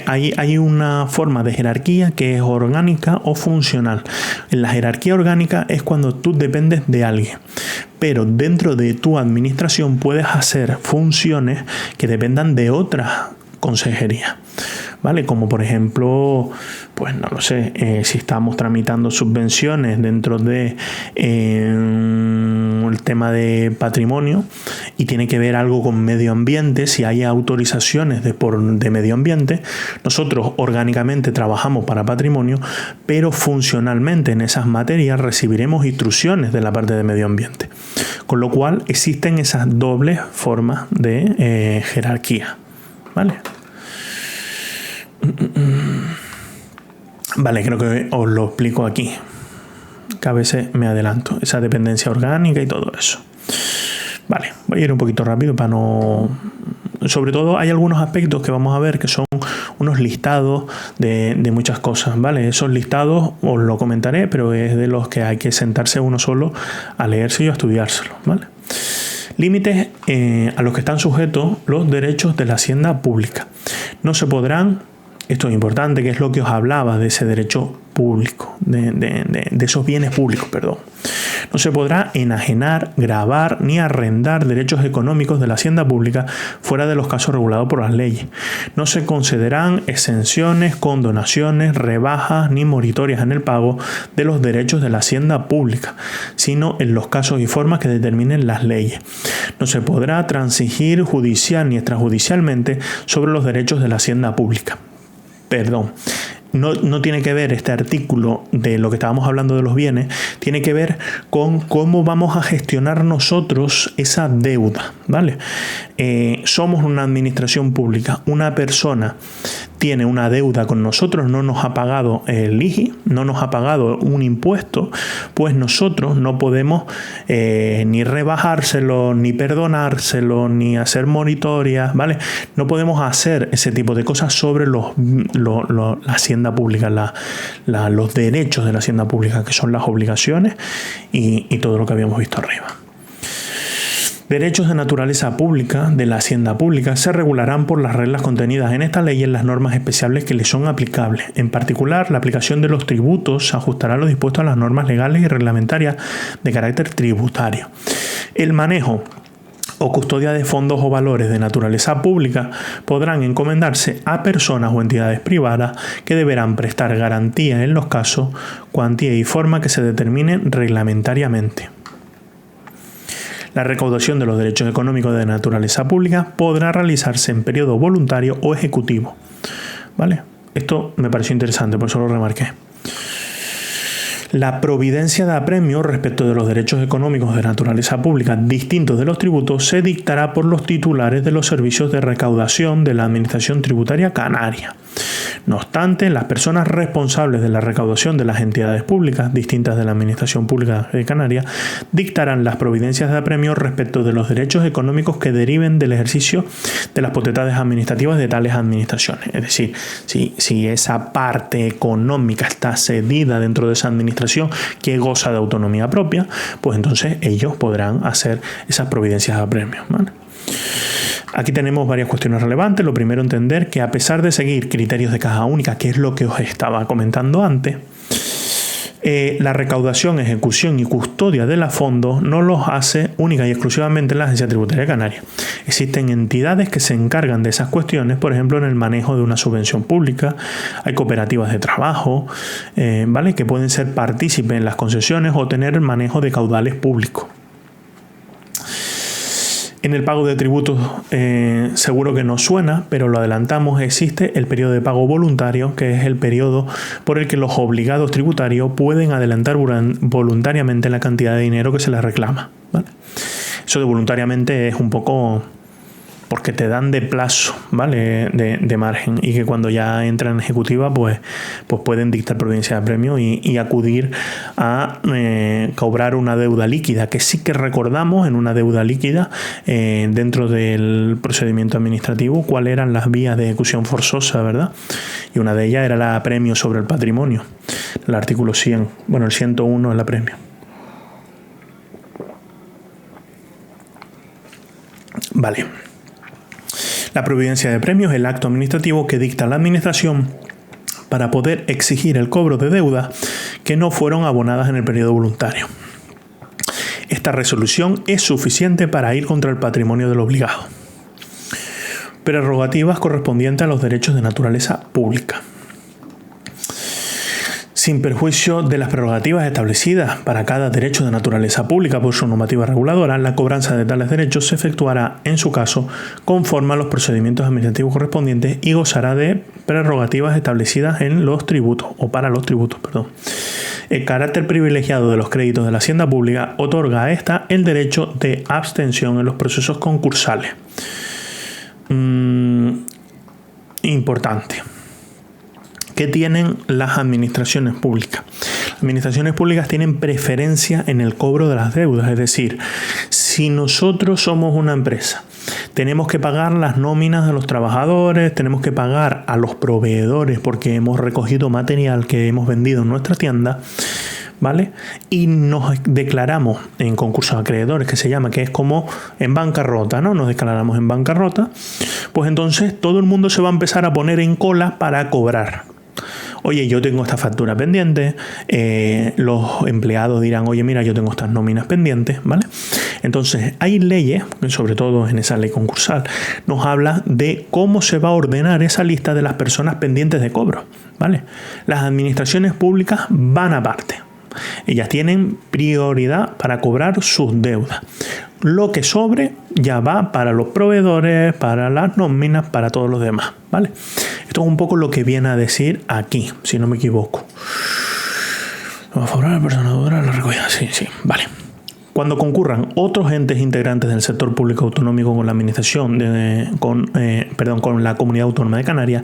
hay una forma de jerarquía que es orgánica o funcional. En la jerarquía orgánica es cuando tú dependes de alguien, pero dentro de tu administración puedes hacer funciones que dependan de otras consejerías, ¿vale? Como por ejemplo, pues no lo sé, si estamos tramitando subvenciones dentro de el tema de patrimonio y tiene que ver algo con medio ambiente, si hay autorizaciones de medio ambiente, nosotros orgánicamente trabajamos para patrimonio, pero funcionalmente en esas materias recibiremos instrucciones de la parte de medio ambiente. Con lo cual existen esas dobles formas de jerarquía, ¿vale? Vale, creo que os lo explico aquí, que a veces me adelanto, esa dependencia orgánica y todo eso. Vale, voy a ir un poquito rápido para no... Sobre todo hay algunos aspectos que vamos a ver que son unos listados de muchas cosas, ¿vale? Esos listados os lo comentaré, pero es de los que hay que sentarse uno solo a leerse y a estudiárselo, ¿vale? Límites a los que están sujetos los derechos de la hacienda pública. No se podrán, esto es importante, que es lo que os hablaba de ese derecho público, de esos bienes públicos, perdón. No se podrá enajenar, gravar ni arrendar derechos económicos de la hacienda pública fuera de los casos regulados por las leyes. No se concederán exenciones, condonaciones, rebajas ni moratorias en el pago de los derechos de la hacienda pública, sino en los casos y formas que determinen las leyes. No se podrá transigir judicial ni extrajudicialmente sobre los derechos de la hacienda pública. Perdón. No tiene que ver este artículo de lo que estábamos hablando de los bienes, tiene que ver con cómo vamos a gestionar nosotros esa deuda, ¿vale? Somos una administración pública, una persona tiene una deuda con nosotros, no nos ha pagado el IGI, no nos ha pagado un impuesto, pues nosotros no podemos ni rebajárselo, ni perdonárselo, ni hacer monitorias, ¿vale? No podemos hacer ese tipo de cosas sobre la hacienda pública, los derechos de la hacienda pública, que son las obligaciones y todo lo que habíamos visto arriba. Derechos de naturaleza pública de la hacienda pública se regularán por las reglas contenidas en esta ley y en las normas especiales que les son aplicables. En particular, la aplicación de los tributos se ajustará a lo dispuesto a las normas legales y reglamentarias de carácter tributario. El manejo o custodia de fondos o valores de naturaleza pública podrán encomendarse a personas o entidades privadas que deberán prestar garantía en los casos, cuantía y forma que se determinen reglamentariamente. La recaudación de los derechos económicos de naturaleza pública podrá realizarse en periodo voluntario o ejecutivo. ¿Vale? Esto me pareció interesante, por eso lo remarqué. La providencia de apremio respecto de los derechos económicos de naturaleza pública distintos de los tributos se dictará por los titulares de los servicios de recaudación de la Administración Tributaria Canaria. No obstante, las personas responsables de la recaudación de las entidades públicas distintas de la Administración Pública de Canarias dictarán las providencias de apremio respecto de los derechos económicos que deriven del ejercicio de las potestades administrativas de tales administraciones. Es decir, si esa parte económica está cedida dentro de esa administración que goza de autonomía propia, pues entonces ellos podrán hacer esas providencias de apremio, ¿vale? Aquí tenemos varias cuestiones relevantes. Lo primero, entender que a pesar de seguir criterios de caja única, que es lo que os estaba comentando antes, la recaudación, ejecución y custodia de los fondos no los hace única y exclusivamente la Agencia Tributaria Canaria. Existen entidades que se encargan de esas cuestiones, por ejemplo, en el manejo de una subvención pública. Hay cooperativas de trabajo, ¿vale?, que pueden ser partícipes en las concesiones o tener el manejo de caudales públicos. En el pago de tributos seguro que nos suena, pero lo adelantamos, existe el periodo de pago voluntario, que es el periodo por el que los obligados tributarios pueden adelantar voluntariamente la cantidad de dinero que se les reclama, ¿vale? Eso de voluntariamente es un poco porque te dan de plazo, ¿vale?, de margen, y que cuando ya entran en ejecutiva pues pueden dictar providencia de apremio y acudir a cobrar una deuda líquida, que sí que recordamos en una deuda líquida dentro del procedimiento administrativo cuáles eran las vías de ejecución forzosa, ¿verdad? Y una de ellas era la apremio sobre el patrimonio, el artículo 100, bueno, el 101 es la apremio. Vale. La providencia de premios es el acto administrativo que dicta la Administración para poder exigir el cobro de deudas que no fueron abonadas en el periodo voluntario. Esta resolución es suficiente para ir contra el patrimonio del obligado. Prerrogativas correspondientes a los derechos de naturaleza pública. Sin perjuicio de las prerrogativas establecidas para cada derecho de naturaleza pública por su normativa reguladora, la cobranza de tales derechos se efectuará, en su caso, conforme a los procedimientos administrativos correspondientes y gozará de prerrogativas establecidas en los tributos, o para los tributos, perdón. El carácter privilegiado de los créditos de la hacienda pública otorga a esta el derecho de abstención en los procesos concursales. Importante. ¿Qué tienen las administraciones públicas? Las administraciones públicas tienen preferencia en el cobro de las deudas, es decir, si nosotros somos una empresa, tenemos que pagar las nóminas de los trabajadores, tenemos que pagar a los proveedores porque hemos recogido material que hemos vendido en nuestra tienda, ¿vale? Y nos declaramos en concurso de acreedores, que se llama, que es como en bancarrota, ¿no? Nos declaramos en bancarrota, pues entonces todo el mundo se va a empezar a poner en cola para cobrar. Oye, yo tengo esta factura pendiente, los empleados dirán, oye, mira, yo tengo estas nóminas pendientes, ¿vale? Entonces, hay leyes, sobre todo en esa ley concursal, nos habla de cómo se va a ordenar esa lista de las personas pendientes de cobro, ¿vale? Las administraciones públicas van aparte. Ellas tienen prioridad para cobrar sus deudas. Lo que sobre ya va para los proveedores, para las nóminas, para todos los demás, ¿vale? Esto es un poco lo que viene a decir aquí, si no me equivoco. A favor de la persona dura la recogida, sí, vale. Cuando concurran otros entes integrantes del sector público autonómico con la administración con la Comunidad Autónoma de Canarias,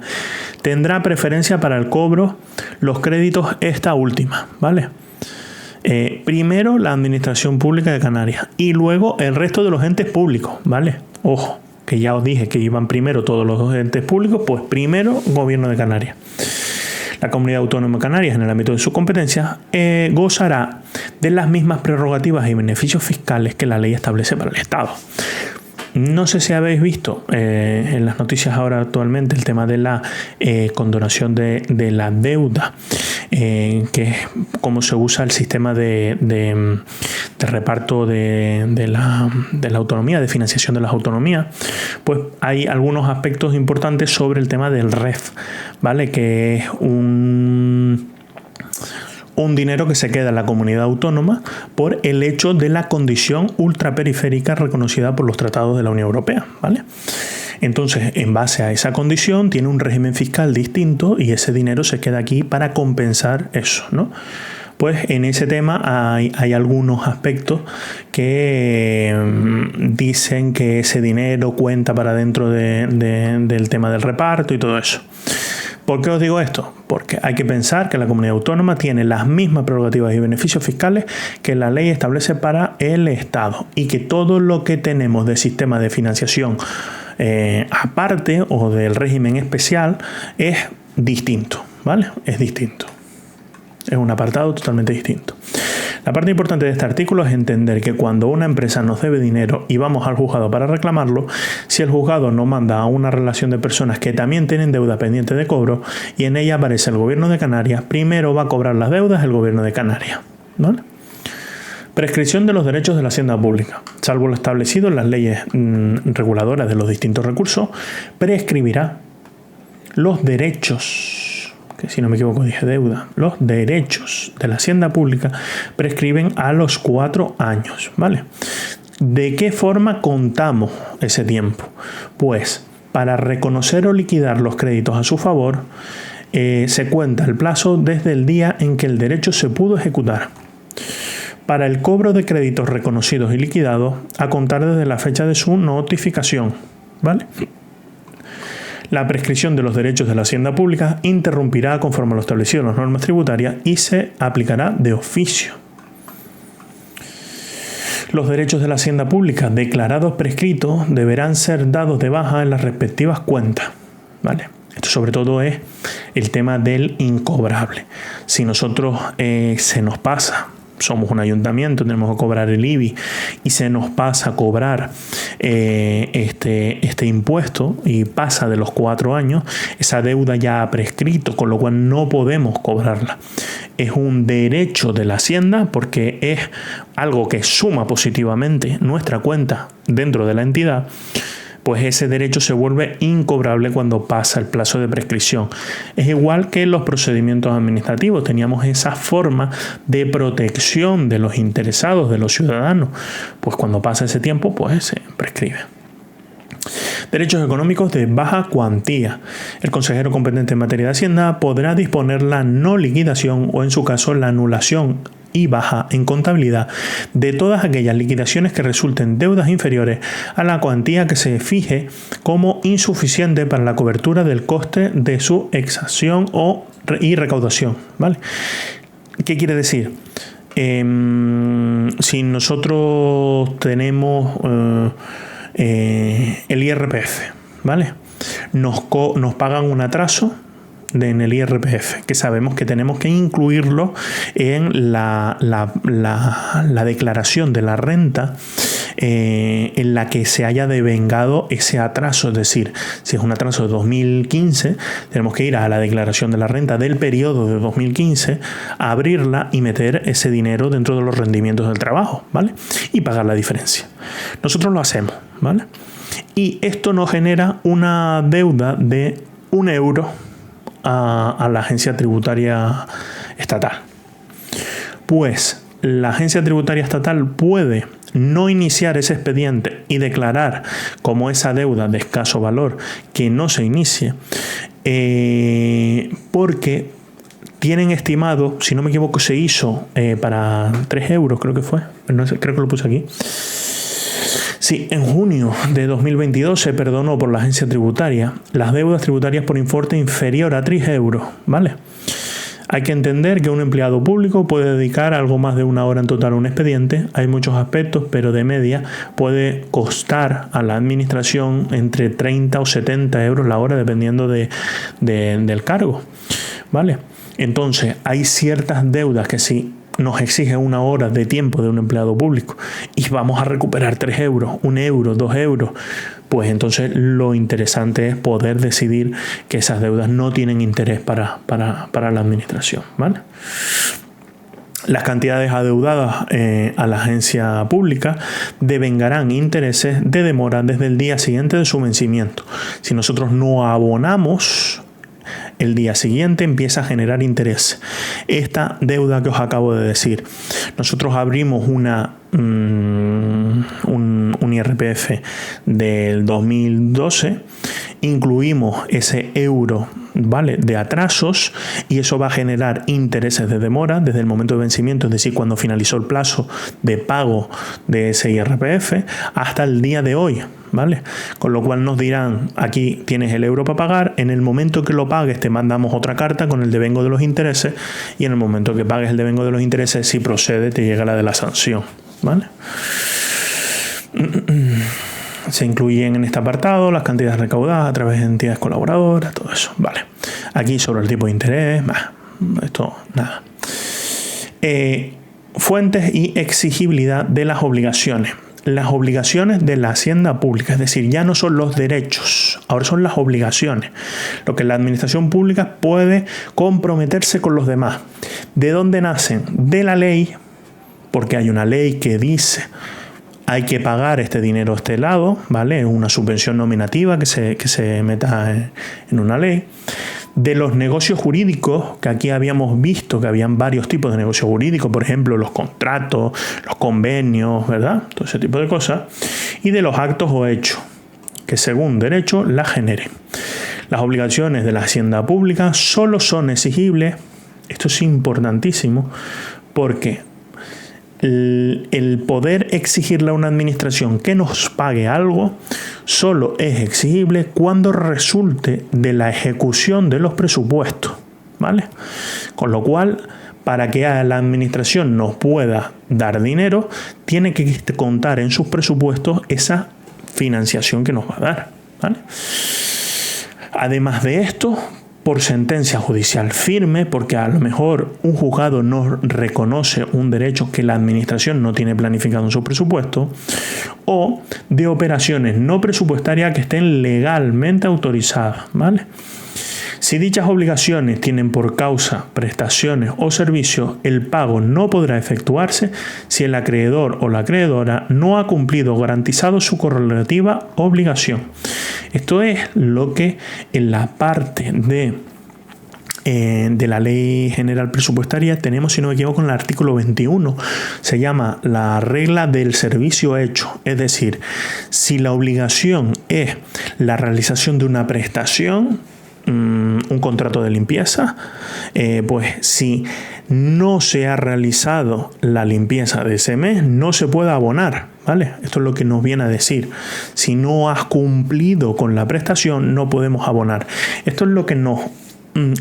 tendrá preferencia para el cobro los créditos esta última, ¿vale? Primero la Administración Pública de Canarias y luego el resto de los entes públicos, ¿vale? Ojo, que ya os dije que iban primero todos los entes públicos, pues primero Gobierno de Canarias. La Comunidad Autónoma de Canarias, en el ámbito de su competencia, gozará de las mismas prerrogativas y beneficios fiscales que la ley establece para el Estado. No sé si habéis visto en las noticias ahora actualmente el tema de la condonación de la deuda, que es cómo se usa el sistema de reparto de la autonomía, de financiación de las autonomías. Pues hay algunos aspectos importantes sobre el tema del REF, ¿vale? Que es un dinero que se queda en la comunidad autónoma por el hecho de la condición ultraperiférica reconocida por los tratados de la Unión Europea, ¿vale? Entonces, en base a esa condición, tiene un régimen fiscal distinto y ese dinero se queda aquí para compensar eso, ¿no? Pues en ese tema hay algunos aspectos que dicen que ese dinero cuenta para dentro del tema del reparto y todo eso. ¿Por qué os digo esto? Porque hay que pensar que la comunidad autónoma tiene las mismas prerrogativas y beneficios fiscales que la ley establece para el Estado y que todo lo que tenemos de sistema de financiación aparte o del régimen especial es distinto, ¿vale? Es distinto. Es un apartado totalmente distinto. La parte importante de este artículo es entender que cuando una empresa nos debe dinero y vamos al juzgado para reclamarlo, si el juzgado nos manda a una relación de personas que también tienen deuda pendiente de cobro y en ella aparece el Gobierno de Canarias, primero va a cobrar las deudas el Gobierno de Canarias, ¿vale? Prescripción de los derechos de la hacienda pública. Salvo lo establecido en las leyes reguladoras de los distintos recursos, prescribirá los derechos, que si no me equivoco dije deuda, los derechos de la hacienda pública prescriben a los 4 años, ¿vale? ¿De qué forma contamos ese tiempo? Pues para reconocer o liquidar los créditos a su favor, se cuenta el plazo desde el día en que el derecho se pudo ejecutar. Para el cobro de créditos reconocidos y liquidados, a contar desde la fecha de su notificación, ¿vale? La prescripción de los derechos de la hacienda pública interrumpirá conforme a lo establecido en las normas tributarias y se aplicará de oficio. Los derechos de la hacienda pública declarados prescritos deberán ser dados de baja en las respectivas cuentas, ¿vale? Esto sobre todo es el tema del incobrable. Si nosotros se nos pasa, somos un ayuntamiento, tenemos que cobrar el IBI y se nos pasa a cobrar este impuesto y pasa de los 4 años, esa deuda ya ha prescrito, con lo cual no podemos cobrarla. Es un derecho de la Hacienda porque es algo que suma positivamente nuestra cuenta dentro de la entidad. Pues ese derecho se vuelve incobrable cuando pasa el plazo de prescripción. Es igual que en los procedimientos administrativos. Teníamos esa forma de protección de los interesados, de los ciudadanos. Pues cuando pasa ese tiempo, pues se prescribe. Derechos económicos de baja cuantía. El consejero competente en materia de Hacienda podrá disponer la no liquidación o, en su caso, la anulación y baja en contabilidad de todas aquellas liquidaciones que resulten deudas inferiores a la cuantía que se fije como insuficiente para la cobertura del coste de su exacción y recaudación, ¿vale? ¿Qué quiere decir? Si nosotros tenemos el IRPF, ¿vale? Nos pagan un atraso en el IRPF, que sabemos que tenemos que incluirlo en la declaración de la renta en la que se haya devengado ese atraso. Es decir, si es un atraso de 2015, tenemos que ir a la declaración de la renta del periodo de 2015, abrirla y meter ese dinero dentro de los rendimientos del trabajo, ¿vale? Y pagar la diferencia. Nosotros lo hacemos, ¿vale? Y esto nos genera una deuda de 1 euro a la agencia tributaria estatal. Pues la agencia tributaria estatal puede no iniciar ese expediente y declarar como esa deuda de escaso valor que no se inicie, porque tienen estimado, si no me equivoco, se hizo para 3 euros, creo que fue, no sé, creo que lo puse aquí. Sí, en junio de 2022 se perdonó por la agencia tributaria las deudas tributarias por importe inferior a 3 euros, ¿vale? Hay que entender que un empleado público puede dedicar algo más de 1 hora en total a un expediente. Hay muchos aspectos, pero de media puede costar a la administración entre 30 o 70 euros la hora, dependiendo del cargo, ¿vale? Entonces, hay ciertas deudas que sí nos exige 1 hora de tiempo de un empleado público y vamos a recuperar 3 euros, 1 euro, 2 euros, pues entonces lo interesante es poder decidir que esas deudas no tienen interés para la administración, ¿vale? Las cantidades adeudadas a la agencia pública devengarán intereses de demora desde el día siguiente de su vencimiento. Si nosotros no abonamos, el día siguiente empieza a generar interés. Esta deuda que os acabo de decir, nosotros abrimos un IRPF del 2012, incluimos ese euro, ¿vale?, de atrasos, y eso va a generar intereses de demora desde el momento de vencimiento, es decir, cuando finalizó el plazo de pago de ese IRPF hasta el día de hoy, ¿vale? Con lo cual nos dirán, aquí tienes el euro para pagar, en el momento que lo pagues te mandamos otra carta con el devengo de los intereses, y en el momento que pagues el devengo de los intereses, si procede, te llega la de la sanción, ¿vale? Se incluyen en este apartado las cantidades recaudadas a través de entidades colaboradoras, todo eso, ¿vale? Aquí sobre el tipo de interés, esto nada. Fuentes y exigibilidad de las obligaciones. Las obligaciones de la hacienda pública, es decir, ya no son los derechos, ahora son las obligaciones. Lo que la administración pública puede comprometerse con los demás. ¿De dónde nacen? De la ley, porque hay una ley que dice hay que pagar este dinero a este lado, ¿vale? Una subvención nominativa que se meta en una ley. De los negocios jurídicos, que aquí habíamos visto que habían varios tipos de negocios jurídicos, por ejemplo, los contratos, los convenios, ¿verdad? Todo ese tipo de cosas. Y de los actos o hechos, que según derecho la generen. Las obligaciones de la hacienda pública solo son exigibles, esto es importantísimo, porque el poder exigirle a una administración que nos pague algo solo es exigible cuando resulte de la ejecución de los presupuestos, ¿vale? Con lo cual, para que la administración nos pueda dar dinero, tiene que contar en sus presupuestos esa financiación que nos va a dar, ¿vale? Además de esto, por sentencia judicial firme, porque a lo mejor un juzgado no reconoce un derecho que la administración no tiene planificado en su presupuesto, o de operaciones no presupuestarias que estén legalmente autorizadas, ¿vale? Si dichas obligaciones tienen por causa prestaciones o servicios, el pago no podrá efectuarse si el acreedor o la acreedora no ha cumplido o garantizado su correlativa obligación. Esto es lo que en la parte de la Ley General Presupuestaria tenemos, si no me equivoco, en el artículo 21. Se llama la regla del servicio hecho. Es decir, si la obligación es la realización de una prestación, un contrato de limpieza, pues si no se ha realizado la limpieza de ese mes, no se puede abonar, ¿vale? Esto es lo que nos viene a decir. Si no has cumplido con la prestación, no podemos abonar. Esto es lo que nos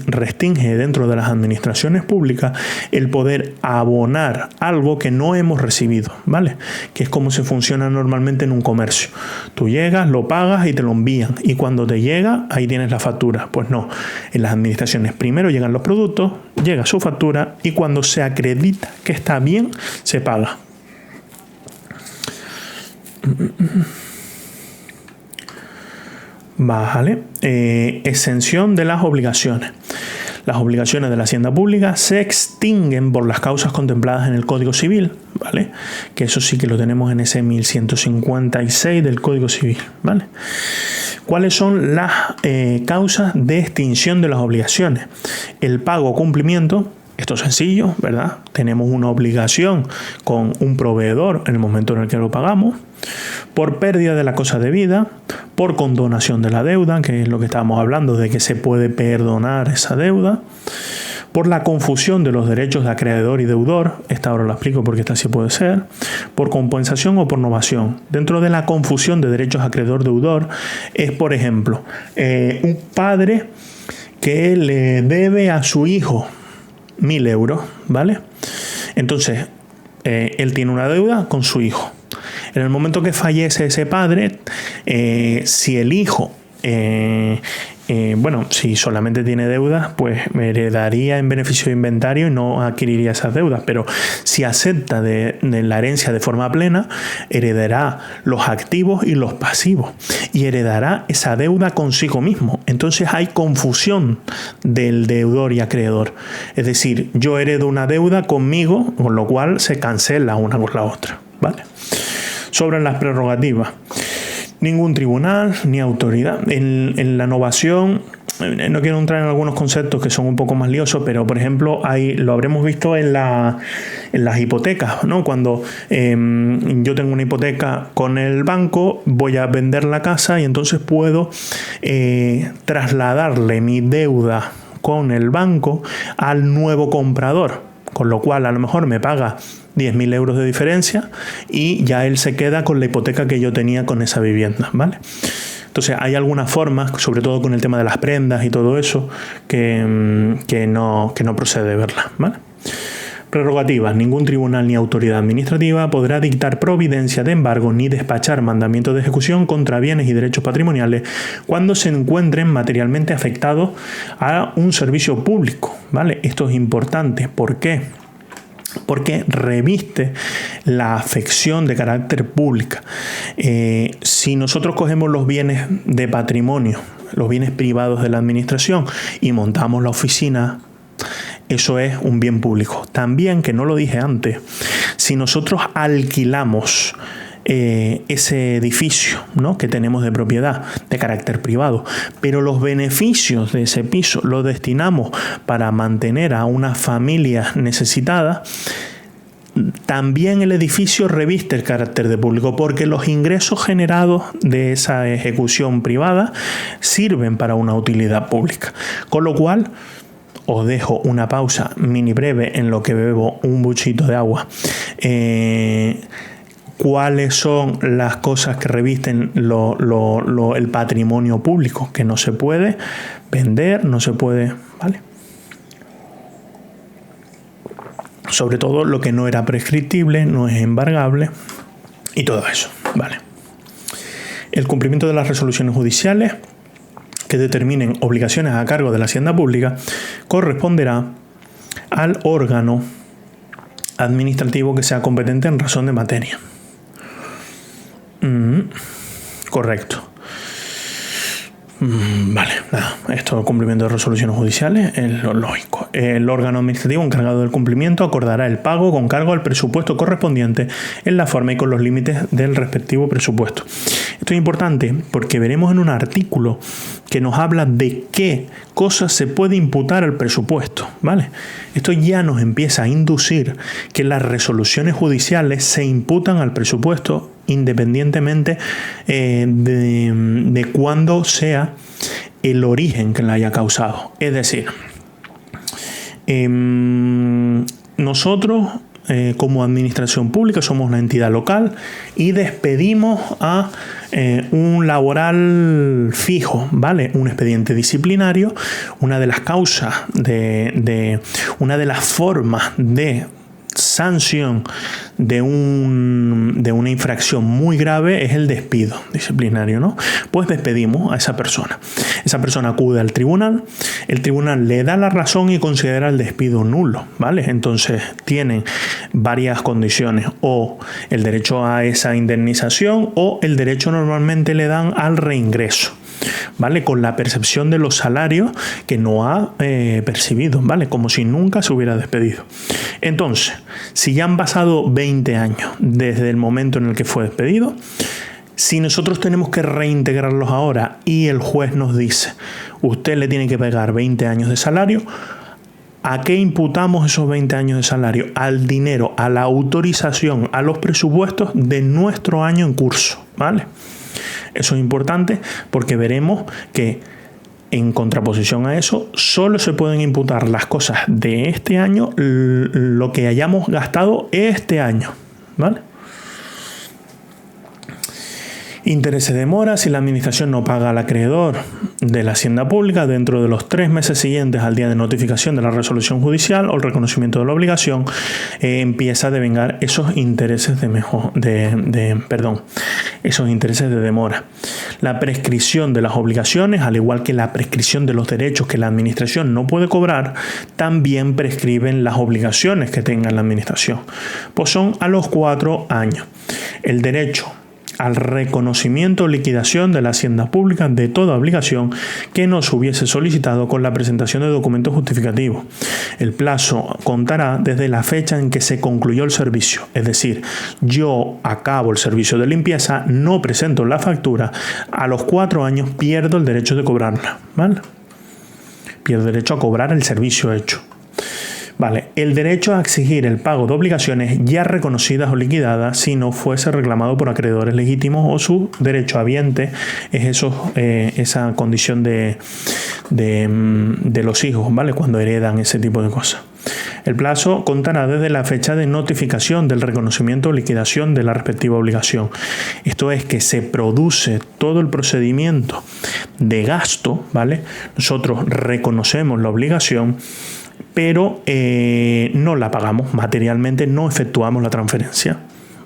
restringe dentro de las administraciones públicas el poder abonar algo que no hemos recibido, ¿vale? Que es como se funciona normalmente en un comercio. Tú llegas, lo pagas y te lo envían, y cuando te llega, ahí tienes la factura. Pues no, en las administraciones primero llegan los productos, llega su factura, y cuando se acredita que está bien, se paga. Vale. Exención de las obligaciones. Las obligaciones de la hacienda pública se extinguen por las causas contempladas en el Código Civil, ¿vale? Que eso sí que lo tenemos en ese 1156 del Código Civil, ¿vale? ¿Cuáles son las causas de extinción de las obligaciones? El pago o cumplimiento. Esto es sencillo, ¿verdad? Tenemos una obligación con un proveedor en el momento en el que lo pagamos, por pérdida de la cosa debida, por condonación de la deuda, que es lo que estábamos hablando, de que se puede perdonar esa deuda, por la confusión de los derechos de acreedor y deudor, esta ahora lo explico porque esta sí puede ser, por compensación o por novación. Dentro de la confusión de derechos acreedor-deudor es, por ejemplo, un padre que le debe a su hijo 1.000 euros, ¿vale? Entonces, él tiene una deuda con su hijo. En el momento que fallece ese padre, si el hijo, si solamente tiene deudas, pues heredaría en beneficio de inventario y no adquiriría esas deudas. Pero si acepta de la herencia de forma plena, heredará los activos y los pasivos y heredará esa deuda consigo mismo. Entonces hay confusión del deudor y acreedor. Es decir, yo heredo una deuda conmigo, con lo cual se cancela una con la otra, ¿vale? Sobre las prerrogativas. Ningún tribunal ni autoridad. En la novación, no quiero entrar en algunos conceptos que son un poco más liosos, pero por ejemplo, lo habremos visto en las hipotecas, ¿no? Cuando yo tengo una hipoteca con el banco, voy a vender la casa y entonces puedo trasladarle mi deuda con el banco al nuevo comprador. Con lo cual a lo mejor me paga 10.000 euros de diferencia y ya él se queda con la hipoteca que yo tenía con esa vivienda, ¿vale? Entonces hay algunas formas, sobre todo con el tema de las prendas y todo eso, que no procede verlas, ¿vale? Prerrogativas. Ningún tribunal ni autoridad administrativa podrá dictar providencia de embargo ni despachar mandamientos de ejecución contra bienes y derechos patrimoniales cuando se encuentren materialmente afectados a un servicio público, ¿vale? Esto es importante. ¿Por qué? Porque reviste la afección de carácter pública. Si nosotros cogemos los bienes de patrimonio, los bienes privados de la administración y montamos la oficina, eso es un bien público. También, que no lo dije antes, si nosotros alquilamos ese edificio, ¿no?, que tenemos de propiedad de carácter privado, pero los beneficios de ese piso los destinamos para mantener a una familia necesitada, también el edificio reviste el carácter de público, porque los ingresos generados de esa ejecución privada sirven para una utilidad pública. Con lo cual, os dejo una pausa mini breve en lo que bebo un buchito de agua. ¿Cuáles son las cosas que revisten el patrimonio público? Que no se puede vender, no se puede, ¿vale? Sobre todo lo que no era prescriptible, no es embargable y todo eso, ¿vale? El cumplimiento de las resoluciones judiciales que determinen obligaciones a cargo de la hacienda pública corresponderá al órgano administrativo que sea competente en razón de materia. Correcto. Vale, nada, esto es cumplimiento de resoluciones judiciales, es lo lógico. El órgano administrativo encargado del cumplimiento acordará el pago con cargo al presupuesto correspondiente en la forma y con los límites del respectivo presupuesto. Esto es importante porque veremos en un artículo que nos habla de qué cosas se puede imputar al presupuesto, ¿vale? Esto ya nos empieza a inducir que las resoluciones judiciales se imputan al presupuesto independientemente de cuándo sea el origen que la haya causado. Es decir, nosotros como administración pública somos una entidad local y despedimos a un laboral fijo, ¿vale? Un expediente disciplinario. Una de las causas una de las formas de sanción de una infracción muy grave es el despido disciplinario, ¿no? Pues despedimos a esa persona. Esa persona acude al tribunal, el tribunal le da la razón y considera el despido nulo, ¿vale? Entonces tienen varias condiciones, o el derecho a esa indemnización o el derecho normalmente le dan al reingreso, ¿vale? Con la percepción de los salarios que no ha percibido, ¿vale? Como si nunca se hubiera despedido. Entonces, si ya han pasado 20 años desde el momento en el que fue despedido, si nosotros tenemos que reintegrarlos ahora y el juez nos dice, usted le tiene que pagar 20 años de salario, ¿a qué imputamos esos 20 años de salario? Al dinero, a la autorización, a los presupuestos de nuestro año en curso, ¿vale? Eso es importante porque veremos que en contraposición a eso, solo se pueden imputar las cosas de este año, lo que hayamos gastado este año, ¿vale? Intereses de mora si la administración no paga al acreedor de la hacienda pública dentro de los 3 meses siguientes al día de notificación de la resolución judicial o el reconocimiento de la obligación, empieza a devengar esos intereses esos intereses de demora. La prescripción de las obligaciones, al igual que la prescripción de los derechos que la administración no puede cobrar, también prescriben las obligaciones que tenga la administración. Pues son a los 4 años. El derecho al reconocimiento o liquidación de la hacienda pública de toda obligación que no se hubiese solicitado con la presentación de documentos justificativos. El plazo contará desde la fecha en que se concluyó el servicio. Es decir, yo acabo el servicio de limpieza, no presento la factura, a los 4 años pierdo el derecho de cobrarla, ¿vale? Pierdo el derecho a cobrar el servicio hecho. Vale, el derecho a exigir el pago de obligaciones ya reconocidas o liquidadas si no fuese reclamado por acreedores legítimos o su derecho habiente es esa condición de los hijos, ¿vale? Cuando heredan ese tipo de cosas. El plazo contará desde la fecha de notificación del reconocimiento o liquidación de la respectiva obligación. Esto es que se produce todo el procedimiento de gasto, ¿vale? Nosotros reconocemos la obligación, pero no la pagamos materialmente, no efectuamos la transferencia,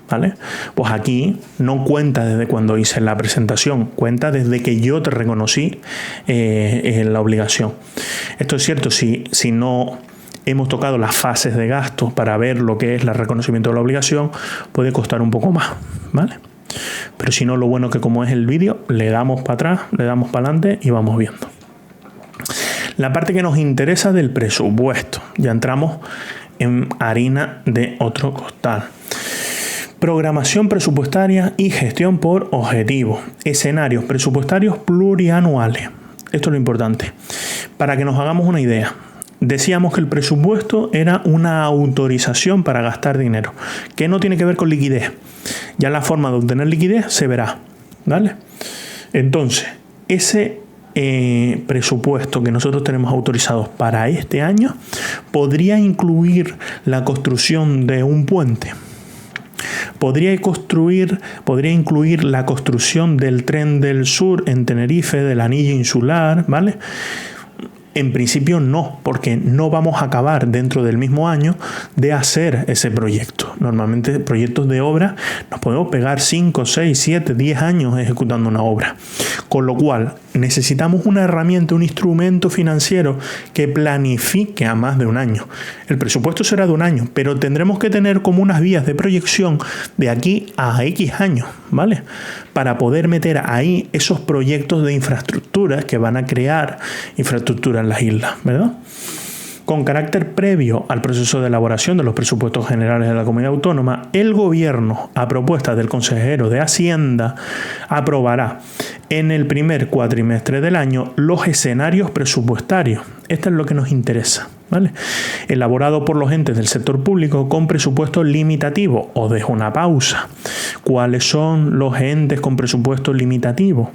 ¿vale? Pues aquí no cuenta desde cuando hice la presentación, cuenta desde que yo te reconocí la obligación. Esto es cierto si no hemos tocado las fases de gasto para ver lo que es el reconocimiento de la obligación, puede costar un poco más, ¿vale? Pero si no, lo bueno que como es el vídeo, le damos para atrás, le damos para adelante y vamos viendo. La parte que nos interesa del presupuesto. Ya entramos en harina de otro costal. Programación presupuestaria y gestión por objetivo. Escenarios presupuestarios plurianuales. Esto es lo importante. Para que nos hagamos una idea. Decíamos que el presupuesto era una autorización para gastar dinero, que no tiene que ver con liquidez. Ya la forma de obtener liquidez se verá, ¿vale? Entonces, ese presupuesto que nosotros tenemos autorizados para este año podría incluir la construcción de un puente. Podría incluir la construcción del tren del sur en Tenerife, del anillo insular, ¿vale? En principio no, porque no vamos a acabar dentro del mismo año de hacer ese proyecto. Normalmente proyectos de obra nos podemos pegar 5, 6, 7, 10 años ejecutando una obra. Con lo cual necesitamos una herramienta, un instrumento financiero que planifique a más de un año. El presupuesto será de un año, pero tendremos que tener como unas vías de proyección de aquí a X años, ¿vale? Para poder meter ahí esos proyectos de infraestructuras que van a crear infraestructura en las islas, ¿verdad? Con carácter previo al proceso de elaboración de los presupuestos generales de la comunidad autónoma, el Gobierno, a propuesta del consejero de Hacienda, aprobará en el primer cuatrimestre del año los escenarios presupuestarios. Esto es lo que nos interesa, ¿vale? Elaborado por los entes del sector público con presupuesto limitativo. Os dejo una pausa. ¿Cuáles son los entes con presupuesto limitativo?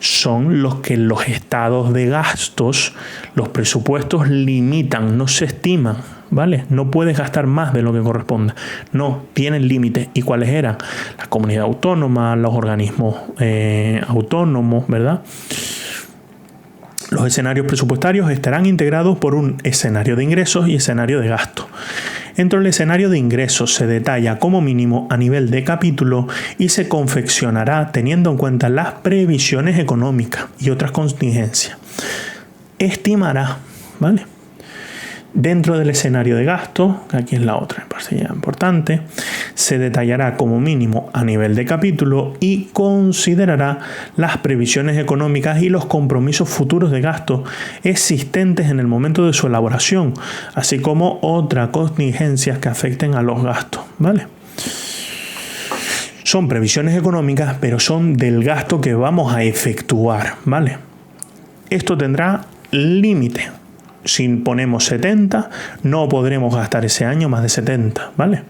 Son los que los estados de gastos, los presupuestos limitan, no se estiman, ¿vale? No puedes gastar más de lo que corresponda. No, tienen límites. ¿Y cuáles eran? La comunidad autónoma, los organismos autónomos, ¿verdad? Los escenarios presupuestarios estarán integrados por un escenario de ingresos y escenario de gastos. Dentro del escenario de ingresos se detalla como mínimo a nivel de capítulo y se confeccionará teniendo en cuenta las previsiones económicas y otras contingencias. Estimará, ¿vale? Dentro del escenario de gasto, que aquí es la otra, me parece ya importante, se detallará como mínimo a nivel de capítulo y considerará las previsiones económicas y los compromisos futuros de gasto existentes en el momento de su elaboración, así como otras contingencias que afecten a los gastos, ¿vale? Son previsiones económicas, pero son del gasto que vamos a efectuar, ¿vale? Esto tendrá límite. si ponemos 70, no podremos gastar ese año más de 70, ¿vale?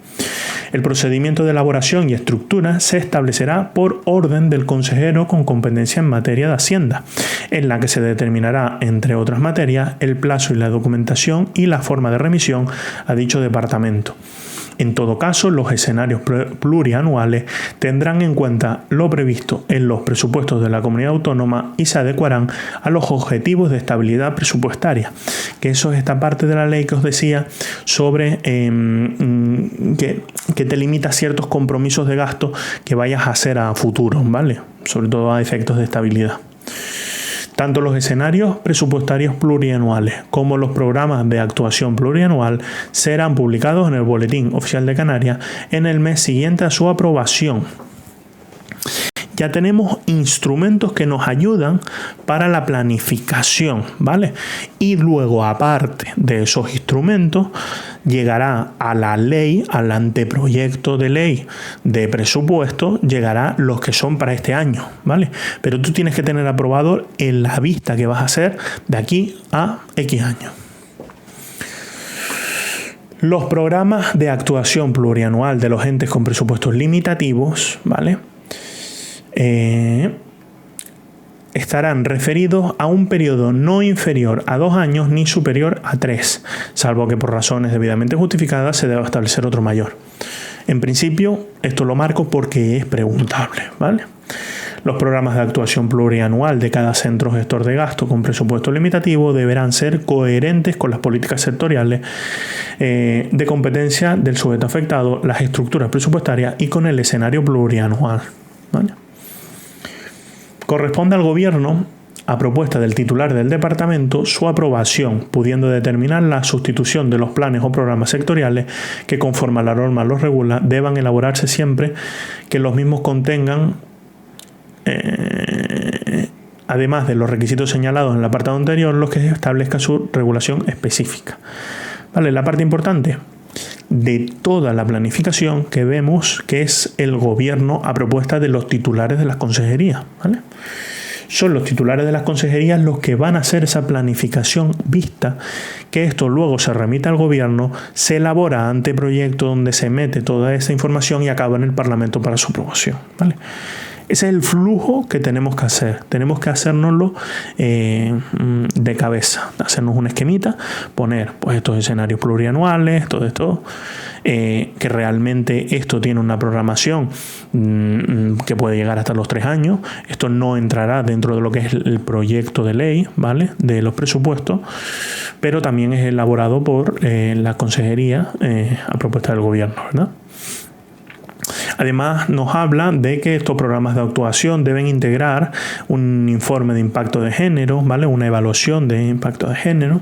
El procedimiento de elaboración y estructura se establecerá por orden del consejero con competencia en materia de Hacienda, en la que se determinará, entre otras materias, el plazo y la documentación y la forma de remisión a dicho departamento. En todo caso, los escenarios plurianuales tendrán en cuenta lo previsto en los presupuestos de la comunidad autónoma y se adecuarán a los objetivos de estabilidad presupuestaria, que eso es esta parte de la ley que os decía sobre que te limita ciertos compromisos de gasto que vayas a hacer a futuro, ¿vale? Sobre todo a efectos de estabilidad. Tanto los escenarios presupuestarios plurianuales como los programas de actuación plurianual serán publicados en el Boletín Oficial de Canarias en el mes siguiente a su aprobación. Ya tenemos instrumentos que nos ayudan para la planificación, ¿vale? Y luego, aparte de esos instrumentos, llegará a la ley, al anteproyecto de ley de presupuesto, llegará los que son para este año, ¿vale? Pero tú tienes que tener aprobado en la vista que vas a hacer de aquí a X años. Los programas de actuación plurianual de los entes con presupuestos limitativos, ¿vale? Estarán referidos a un periodo no inferior a 2 años ni superior a 3, salvo que por razones debidamente justificadas se deba establecer otro mayor. En principio, esto lo marco porque es preguntable, ¿vale? Los programas de actuación plurianual de cada centro gestor de gasto con presupuesto limitativo deberán ser coherentes con las políticas sectoriales de competencia del sujeto afectado, las estructuras presupuestarias y con el escenario plurianual, ¿vale? Corresponde al Gobierno, a propuesta del titular del departamento, su aprobación, pudiendo determinar la sustitución de los planes o programas sectoriales que, conforme a la norma los regula, deban elaborarse siempre que los mismos contengan, además de los requisitos señalados en el apartado anterior, los que establezca su regulación específica. ¿Vale? La parte importante de toda la planificación que vemos que es el Gobierno a propuesta de los titulares de las consejerías, ¿vale? Son los titulares de las consejerías los que van a hacer esa planificación vista, que esto luego se remite al Gobierno, se elabora anteproyecto donde se mete toda esa información y acaba en el Parlamento para su aprobación, ¿vale? Ese es el flujo que tenemos que hacer. Tenemos que hacérnoslo de cabeza. Hacernos un esquemita, poner pues estos escenarios plurianuales, todo esto, que realmente esto tiene una programación que puede llegar hasta los 3 años. Esto no entrará dentro de lo que es el proyecto de ley, ¿vale? De los presupuestos, pero también es elaborado por la consejería a propuesta del Gobierno, ¿verdad? Además, nos habla de que estos programas de actuación deben integrar un informe de impacto de género, ¿vale? Una evaluación de impacto de género.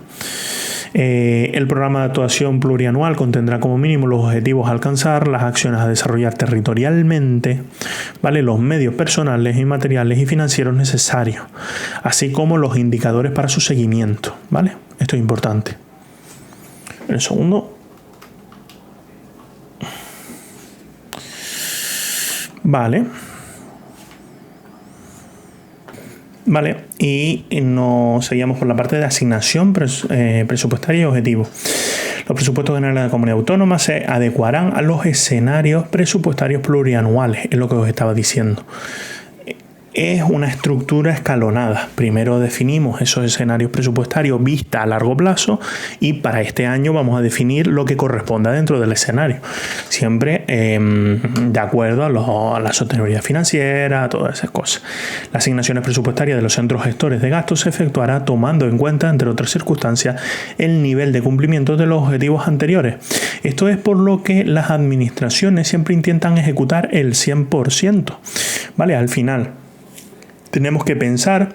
El programa de actuación plurianual contendrá como mínimo los objetivos a alcanzar, las acciones a desarrollar territorialmente, ¿vale? Los medios personales y materiales y financieros necesarios, así como los indicadores para su seguimiento, ¿vale? Esto es importante. El segundo. Vale, y nos seguimos por la parte de asignación presupuestaria y objetivos. Los presupuestos generales de la comunidad autónoma se adecuarán a los escenarios presupuestarios plurianuales, es lo que os estaba diciendo. Es una estructura escalonada. Primero definimos esos escenarios presupuestarios vista a largo plazo y para este año vamos a definir lo que corresponda dentro del escenario. Siempre de acuerdo a la sostenibilidad financiera, todas esas cosas. Las asignaciones presupuestarias de los centros gestores de gastos se efectuará tomando en cuenta, entre otras circunstancias, el nivel de cumplimiento de los objetivos anteriores. Esto es por lo que las administraciones siempre intentan ejecutar el 100%. ¿Vale? Al final, tenemos que pensar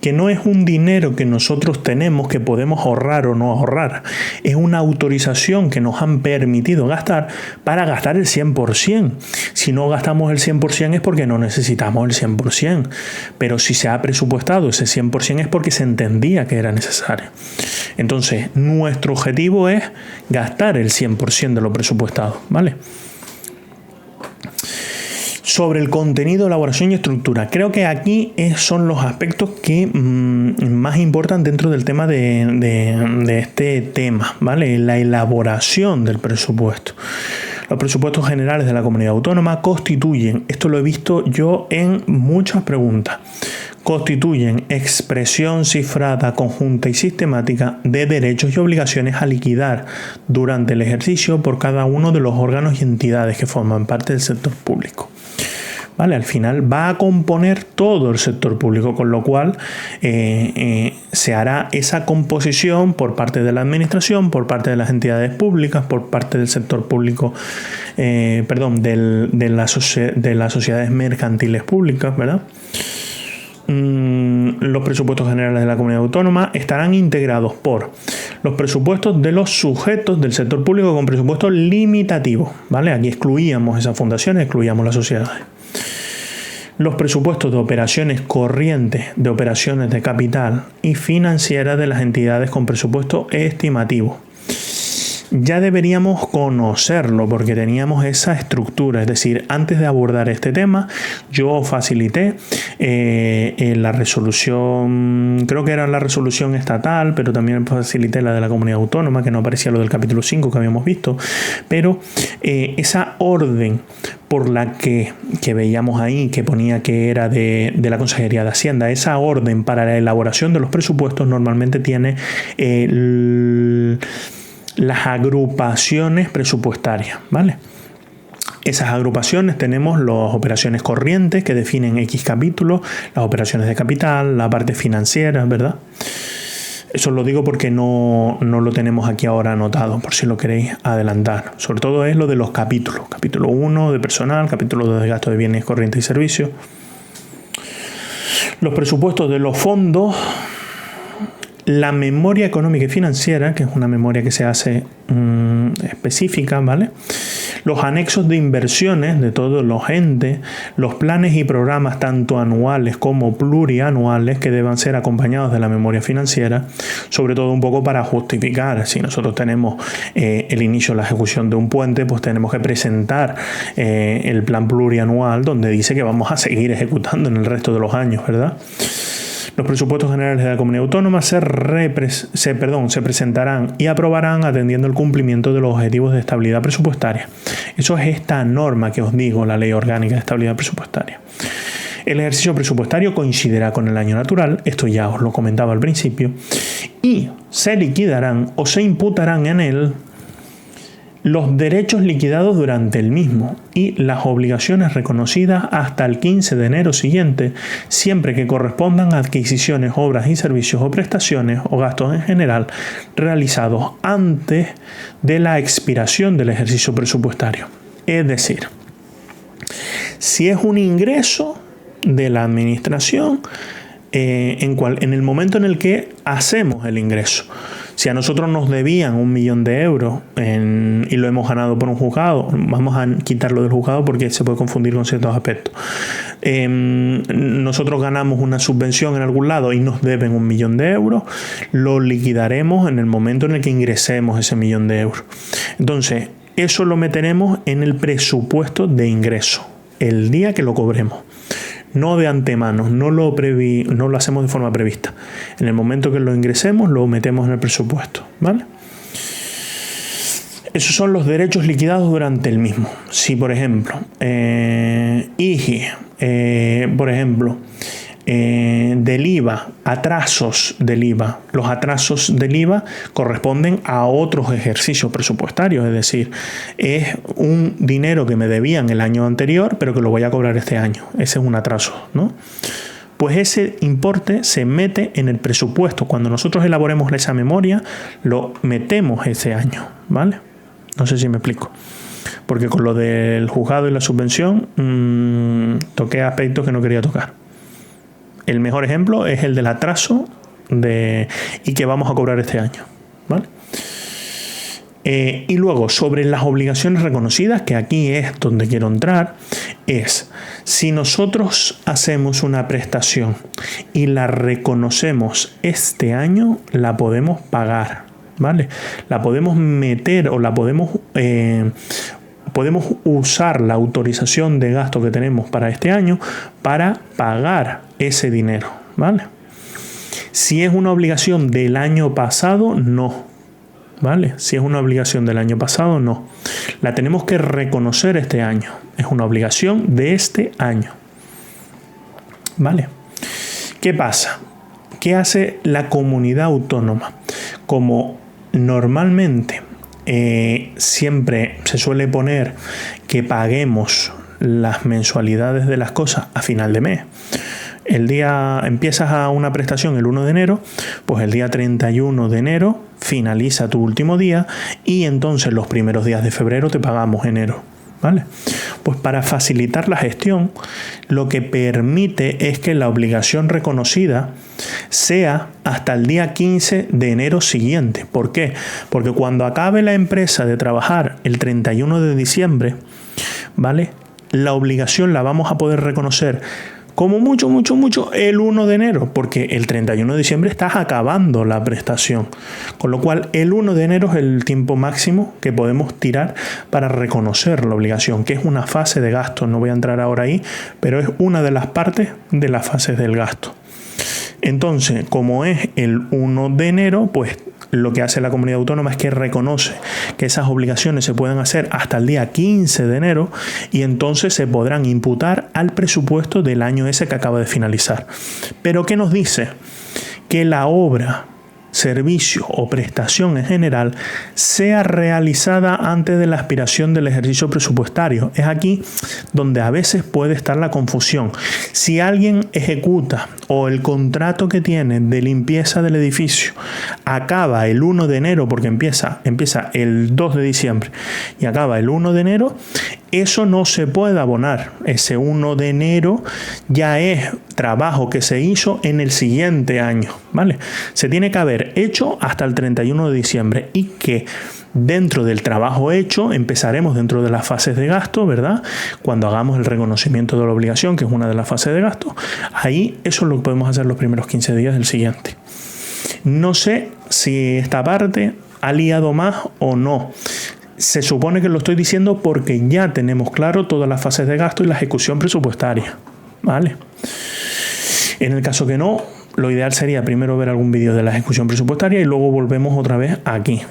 que no es un dinero que nosotros tenemos que podemos ahorrar o no ahorrar. Es una autorización que nos han permitido gastar para gastar el 100%. Si no gastamos el 100% es porque no necesitamos el 100%. Pero si se ha presupuestado ese 100% es porque se entendía que era necesario. Entonces, nuestro objetivo es gastar el 100% de lo presupuestado, ¿vale? Sobre el contenido, elaboración y estructura. Creo que aquí son los aspectos que más importan dentro del tema de este tema, ¿vale? La elaboración del presupuesto. Los presupuestos generales de la comunidad autónoma constituyen, esto lo he visto yo en muchas preguntas, constituyen expresión cifrada, conjunta y sistemática de derechos y obligaciones a liquidar durante el ejercicio por cada uno de los órganos y entidades que forman parte del sector público. ¿Vale? Al final va a componer todo el sector público, con lo cual se hará esa composición por parte de la administración, por parte de las entidades públicas, por parte del sector público, de las sociedades mercantiles públicas, ¿verdad? Los presupuestos generales de la comunidad autónoma estarán integrados por los presupuestos de los sujetos del sector público con presupuestos limitativos, ¿vale? Aquí excluíamos esas fundaciones, excluíamos las sociedades. Los presupuestos de operaciones corrientes, de operaciones de capital y financieras de las entidades con presupuesto estimativo. Ya deberíamos conocerlo porque teníamos esa estructura, es decir, antes de abordar este tema yo facilité la resolución, creo que era la resolución estatal, pero también facilité la de la comunidad autónoma, que no aparecía lo del capítulo 5 que habíamos visto, pero esa orden por la que veíamos ahí, que ponía que era de la Consejería de Hacienda, esa orden para la elaboración de los presupuestos normalmente tiene las agrupaciones presupuestarias, ¿vale? Esas agrupaciones tenemos las operaciones corrientes que definen X capítulos, las operaciones de capital, la parte financiera, ¿verdad? Eso lo digo porque no lo tenemos aquí ahora anotado, por si lo queréis adelantar. Sobre todo es lo de los capítulos. Capítulo 1 de personal, capítulo 2 de gasto de bienes corrientes y servicios. Los presupuestos de los fondos. La memoria económica y financiera, que es una memoria que se hace específica, ¿vale? Los anexos de inversiones de todos los entes, los planes y programas tanto anuales como plurianuales que deban ser acompañados de la memoria financiera, sobre todo un poco para justificar. Si nosotros tenemos el inicio de la ejecución de un puente, pues tenemos que presentar el plan plurianual donde dice que vamos a seguir ejecutando en el resto de los años, ¿verdad? Los presupuestos generales de la comunidad autónoma se presentarán y aprobarán atendiendo el cumplimiento de los objetivos de estabilidad presupuestaria. Eso es esta norma que os digo, la Ley Orgánica de Estabilidad Presupuestaria. El ejercicio presupuestario coincidirá con el año natural, esto ya os lo comentaba al principio, y se liquidarán o se imputarán en él los derechos liquidados durante el mismo y las obligaciones reconocidas hasta el 15 de enero siguiente, siempre que correspondan a adquisiciones, obras y servicios o prestaciones o gastos en general realizados antes de la expiración del ejercicio presupuestario. Es decir, si es un ingreso de la administración, en el momento en el que hacemos el ingreso. Si a nosotros nos debían 1 millón de euros y lo hemos ganado por un juzgado, vamos a quitarlo del juzgado porque se puede confundir con ciertos aspectos. Nosotros ganamos una subvención en algún lado y nos deben 1 millón de euros, lo liquidaremos en el momento en el que ingresemos ese 1 millón de euros. Entonces, eso lo meteremos en el presupuesto de ingreso, el día que lo cobremos. No de antemano, no lo hacemos de forma prevista. En el momento que lo ingresemos, lo metemos en el presupuesto, ¿vale? Esos son los derechos liquidados durante el mismo. Si, por ejemplo, IGI, del IVA, atrasos del IVA. Los atrasos del IVA corresponden a otros ejercicios presupuestarios, es decir, es un dinero que me debían el año anterior, pero que lo voy a cobrar este año. Ese es un atraso, ¿no? Pues ese importe se mete en el presupuesto. Cuando nosotros elaboremos esa memoria, lo metemos ese año, ¿vale? No sé si me explico. Porque con lo del juzgado y la subvención, toqué aspectos que no quería tocar. El mejor ejemplo es el del atraso y que vamos a cobrar este año, ¿vale? Y luego, sobre las obligaciones reconocidas, que aquí es donde quiero entrar, es si nosotros hacemos una prestación y la reconocemos este año, la podemos pagar, ¿vale? La podemos meter o la podemos usar la autorización de gasto que tenemos para este año para pagar ese dinero, ¿vale? Si es una obligación del año pasado, no. ¿Vale? Si es una obligación del año pasado, no. La tenemos que reconocer este año. Es una obligación de este año. ¿Vale? ¿Qué pasa? ¿Qué hace la comunidad autónoma? Como normalmente siempre se suele poner que paguemos las mensualidades de las cosas a final de mes. El día empiezas a una prestación el 1 de enero, pues el día 31 de enero finaliza tu último día y entonces los primeros días de febrero te pagamos enero, ¿vale? Pues para facilitar la gestión, lo que permite es que la obligación reconocida sea hasta el día 15 de enero siguiente. ¿Por qué? Porque cuando acabe la empresa de trabajar el 31 de diciembre, ¿vale? La obligación la vamos a poder reconocer como mucho el 1 de enero, porque el 31 de diciembre estás acabando la prestación. Con lo cual, el 1 de enero es el tiempo máximo que podemos tirar para reconocer la obligación, que es una fase de gasto. No voy a entrar ahora ahí, pero es una de las partes de las fases del gasto. Entonces, como es el 1 de enero, pues lo que hace la comunidad autónoma es que reconoce que esas obligaciones se pueden hacer hasta el día 15 de enero y entonces se podrán imputar al presupuesto del año ese que acaba de finalizar. Pero ¿qué nos dice? Que la obra, servicio o prestación en general sea realizada antes de la expiración del ejercicio presupuestario. Es aquí donde a veces puede estar la confusión. Si alguien ejecuta o el contrato que tiene de limpieza del edificio acaba el 1 de enero, porque empieza el 2 de diciembre y acaba el 1 de enero, eso no se puede abonar. Ese 1 de enero ya es trabajo que se hizo en el siguiente año, ¿vale? Se tiene que haber hecho hasta el 31 de diciembre y que dentro del trabajo hecho empezaremos dentro de las fases de gasto, ¿verdad? Cuando hagamos el reconocimiento de la obligación, que es una de las fases de gasto, ahí eso es lo que podemos hacer los primeros 15 días del siguiente. No sé si esta parte ha liado más o no. Se supone que lo estoy diciendo porque ya tenemos claro todas las fases de gasto y la ejecución presupuestaria, ¿vale? En el caso que no, lo ideal sería primero ver algún vídeo de la ejecución presupuestaria y luego volvemos otra vez aquí.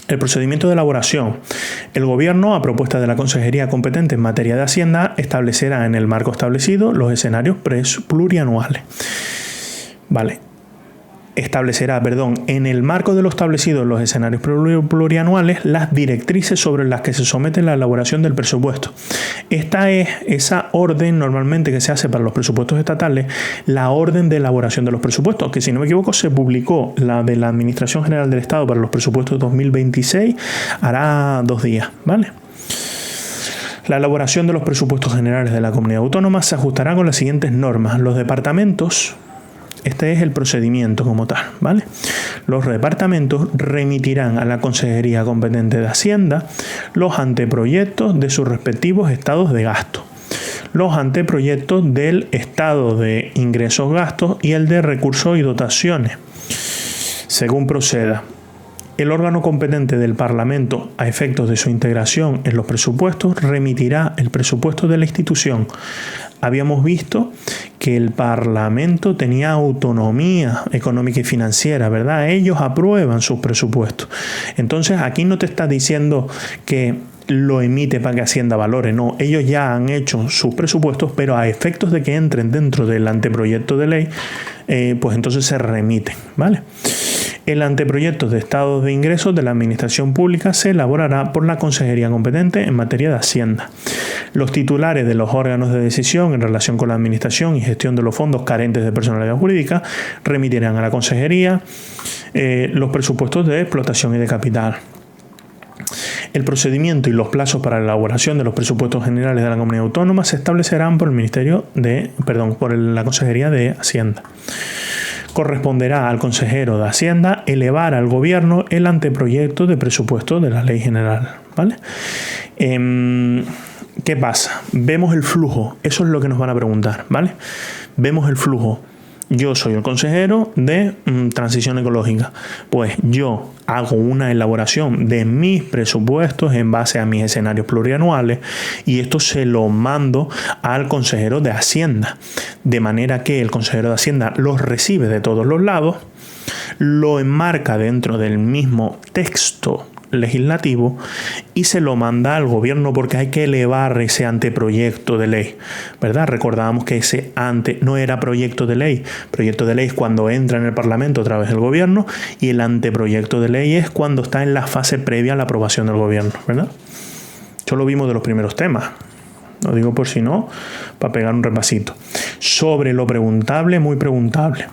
El procedimiento de elaboración. El Gobierno, a propuesta de la Consejería competente en materia de Hacienda, establecerá en el marco establecido los escenarios plurianuales. Vale. Establecerá, en el marco de lo establecido en los escenarios plurianuales, las directrices sobre las que se somete la elaboración del presupuesto. Esta es esa orden normalmente que se hace para los presupuestos estatales, la orden de elaboración de los presupuestos, que si no me equivoco se publicó la de la Administración General del Estado para los presupuestos 2026 hará 2 días, ¿vale? La elaboración de los presupuestos generales de la comunidad autónoma se ajustará con las siguientes normas. Los departamentos, este es el procedimiento como tal, ¿vale? Los departamentos remitirán a la Consejería competente de Hacienda los anteproyectos de sus respectivos estados de gasto, los anteproyectos del estado de ingresos-gastos y el de recursos y dotaciones, según proceda. El órgano competente del Parlamento, a efectos de su integración en los presupuestos, remitirá el presupuesto de la institución. Habíamos visto que el Parlamento tenía autonomía económica y financiera, ¿verdad? Ellos aprueban sus presupuestos. Entonces, aquí no te está diciendo que lo emite para que Hacienda valore, no. Ellos ya han hecho sus presupuestos, pero a efectos de que entren dentro del anteproyecto de ley, pues entonces se remiten, ¿vale? El anteproyecto de estados de ingresos de la Administración Pública se elaborará por la Consejería competente en materia de Hacienda. Los titulares de los órganos de decisión en relación con la administración y gestión de los fondos carentes de personalidad jurídica remitirán a la Consejería los presupuestos de explotación y de capital. El procedimiento y los plazos para la elaboración de los presupuestos generales de la comunidad autónoma se establecerán por la Consejería de Hacienda. Corresponderá al consejero de Hacienda elevar al Gobierno el anteproyecto de presupuesto de la Ley General, ¿vale? ¿Qué pasa? Vemos el flujo, eso es lo que nos van a preguntar, ¿vale? Vemos el flujo. yo soy el consejero de transición ecológica. Pues yo hago una elaboración de mis presupuestos en base a mis escenarios plurianuales y esto se lo mando al consejero de Hacienda. De manera que el consejero de Hacienda los recibe de todos los lados, lo enmarca dentro del mismo texto legislativo y se lo manda al gobierno, porque hay que elevar ese anteproyecto de ley, ¿verdad? Recordábamos que ese no era proyecto de ley. Proyecto de ley es cuando entra en el Parlamento a través del gobierno y el anteproyecto de ley es cuando está en la fase previa a la aprobación del gobierno, ¿verdad? Eso lo vimos de los primeros temas. Lo digo por si no, para pegar un repasito. Sobre lo preguntable, muy preguntable.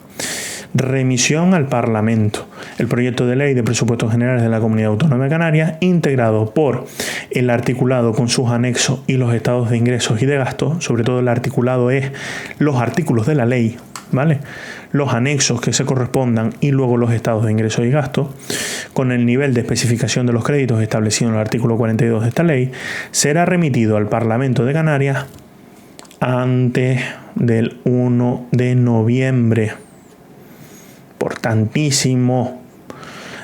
Remisión al Parlamento. El proyecto de ley de presupuestos generales de la Comunidad Autónoma de Canarias, integrado por el articulado con sus anexos y los estados de ingresos y de gastos. Sobre todo el articulado es los artículos de la ley, ¿vale? Los anexos que se correspondan y luego los estados de ingresos y gastos, con el nivel de especificación de los créditos establecido en el artículo 42 de esta ley, será remitido al Parlamento de Canarias antes del 1 de noviembre. Importantísimo,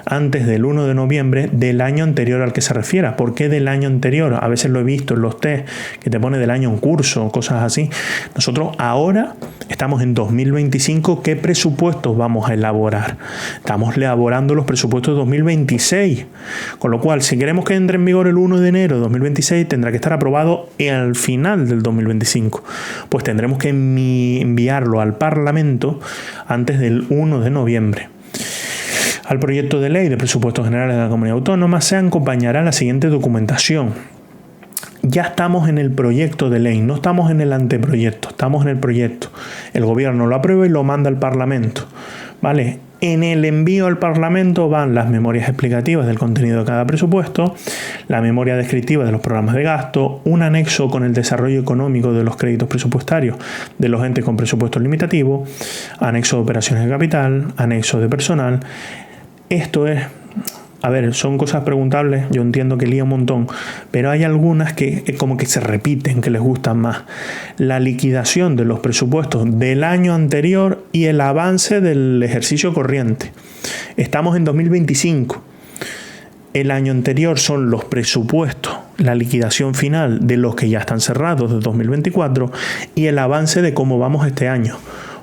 antes del 1 de noviembre del año anterior al que se refiera. ¿Por qué del año anterior? A veces lo he visto en los test que te pone del año en curso, cosas así. Nosotros ahora estamos en 2025. ¿Qué presupuestos vamos a elaborar? Estamos elaborando los presupuestos de 2026. Con lo cual, si queremos que entre en vigor el 1 de enero de 2026, tendrá que estar aprobado al final del 2025. Pues tendremos que enviarlo al Parlamento antes del 1 de noviembre. Al proyecto de ley de presupuestos generales de la Comunidad Autónoma se acompañará la siguiente documentación. Ya estamos en el proyecto de ley, no estamos en el anteproyecto, estamos en el proyecto. El gobierno lo aprueba y lo manda al Parlamento, ¿vale? En el envío al Parlamento van las memorias explicativas del contenido de cada presupuesto, la memoria descriptiva de los programas de gasto, un anexo con el desarrollo económico de los créditos presupuestarios de los entes con presupuesto limitativo, anexo de operaciones de capital, anexo de personal. Esto es, a ver, son cosas preguntables, yo entiendo que lía un montón, pero hay algunas que como que se repiten, que les gustan más. La liquidación de los presupuestos del año anterior y el avance del ejercicio corriente. Estamos en 2025. El año anterior son los presupuestos, la liquidación final de los que ya están cerrados de 2024 y el avance de cómo vamos este año,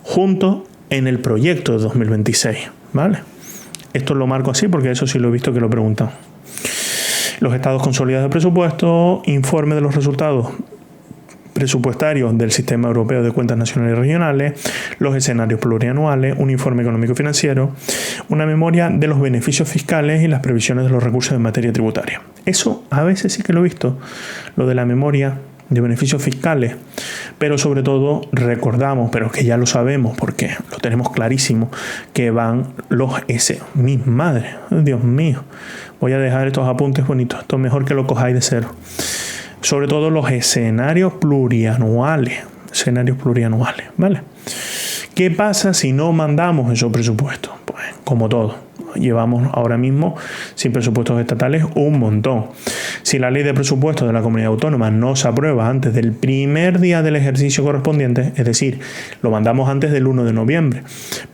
juntos en el proyecto de 2026, ¿vale? Esto lo marco así porque eso sí lo he visto que lo preguntan. Los estados consolidados de presupuesto, informe de los resultados presupuestarios del Sistema Europeo de Cuentas Nacionales y Regionales, los escenarios plurianuales, un informe económico financiero, una memoria de los beneficios fiscales y las previsiones de los recursos en materia tributaria. Eso a veces sí que lo he visto, lo de la memoria de beneficios fiscales, pero sobre todo recordamos, pero que ya lo sabemos porque lo tenemos clarísimo, que van los mi madre, Dios mío, voy a dejar estos apuntes bonitos, esto es mejor que lo cojáis de cero. Sobre todo los escenarios plurianuales, ¿vale? ¿Qué pasa si no mandamos esos presupuestos? Pues como todo, llevamos ahora mismo sin presupuestos estatales un montón. Si la ley de presupuestos de la comunidad autónoma no se aprueba antes del primer día del ejercicio correspondiente, es decir, lo mandamos antes del 1 de noviembre,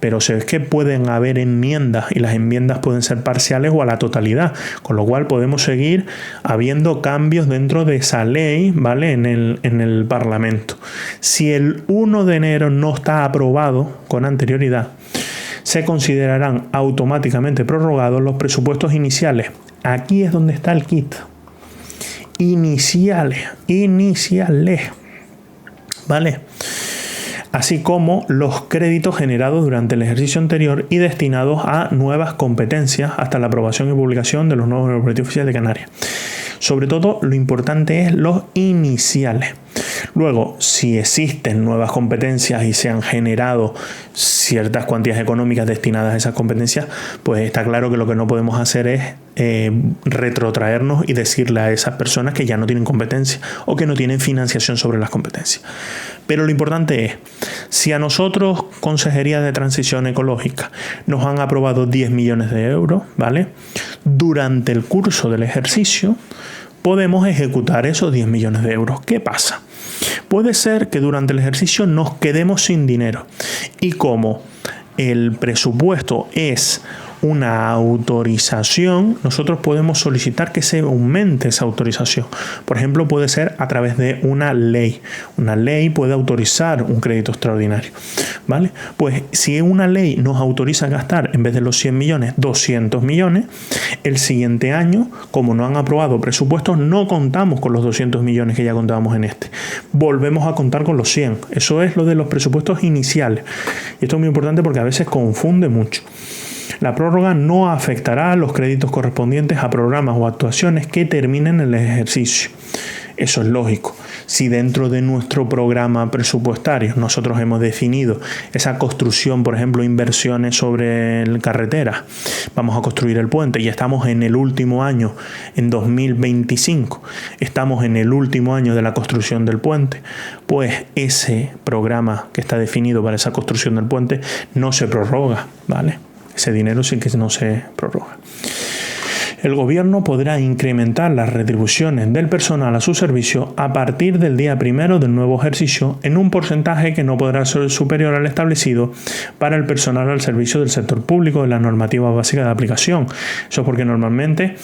pero sé que pueden haber enmiendas y las enmiendas pueden ser parciales o a la totalidad, con lo cual podemos seguir habiendo cambios dentro de esa ley, ¿vale? En el Parlamento. Si el 1 de enero no está aprobado con anterioridad, se considerarán automáticamente prorrogados los presupuestos iniciales. Aquí es donde está el kit. Iniciales, ¿vale? Así como los créditos generados durante el ejercicio anterior y destinados a nuevas competencias hasta la aprobación y publicación de los nuevos Boletín Oficial de Canarias. Sobre todo, lo importante es los iniciales. Luego, si existen nuevas competencias y se han generado ciertas cuantías económicas destinadas a esas competencias, pues está claro que lo que no podemos hacer es retrotraernos y decirle a esas personas que ya no tienen competencia o que no tienen financiación sobre las competencias. Pero lo importante es, si a nosotros, Consejería de Transición Ecológica, nos han aprobado 10 millones de euros, ¿vale? Durante el curso del ejercicio, podemos ejecutar esos 10 millones de euros. ¿Qué pasa? Puede ser que durante el ejercicio nos quedemos sin dinero. Y como el presupuesto es una autorización, nosotros podemos solicitar que se aumente esa autorización. Por ejemplo, puede ser a través de una ley. Una ley puede autorizar un crédito extraordinario, ¿vale? Pues si una ley nos autoriza a gastar, en vez de los 100 millones, 200 millones, el siguiente año, como no han aprobado presupuestos, no contamos con los 200 millones que ya contábamos en este. Volvemos a contar con los 100. Eso es lo de los presupuestos iniciales. Y esto es muy importante porque a veces confunde mucho. La prórroga no afectará a los créditos correspondientes a programas o actuaciones que terminen el ejercicio. Eso es lógico. Si dentro de nuestro programa presupuestario nosotros hemos definido esa construcción, por ejemplo, inversiones sobre carreteras, vamos a construir el puente y estamos en el último año, en 2025, estamos en el último año de la construcción del puente, pues ese programa que está definido para esa construcción del puente no se prorroga, ¿vale? Ese dinero sí que no se prorroga. El gobierno podrá incrementar las retribuciones del personal a su servicio a partir del día 1 del nuevo ejercicio en un porcentaje que no podrá ser superior al establecido para el personal al servicio del sector público de la normativa básica de aplicación. Eso es porque normalmente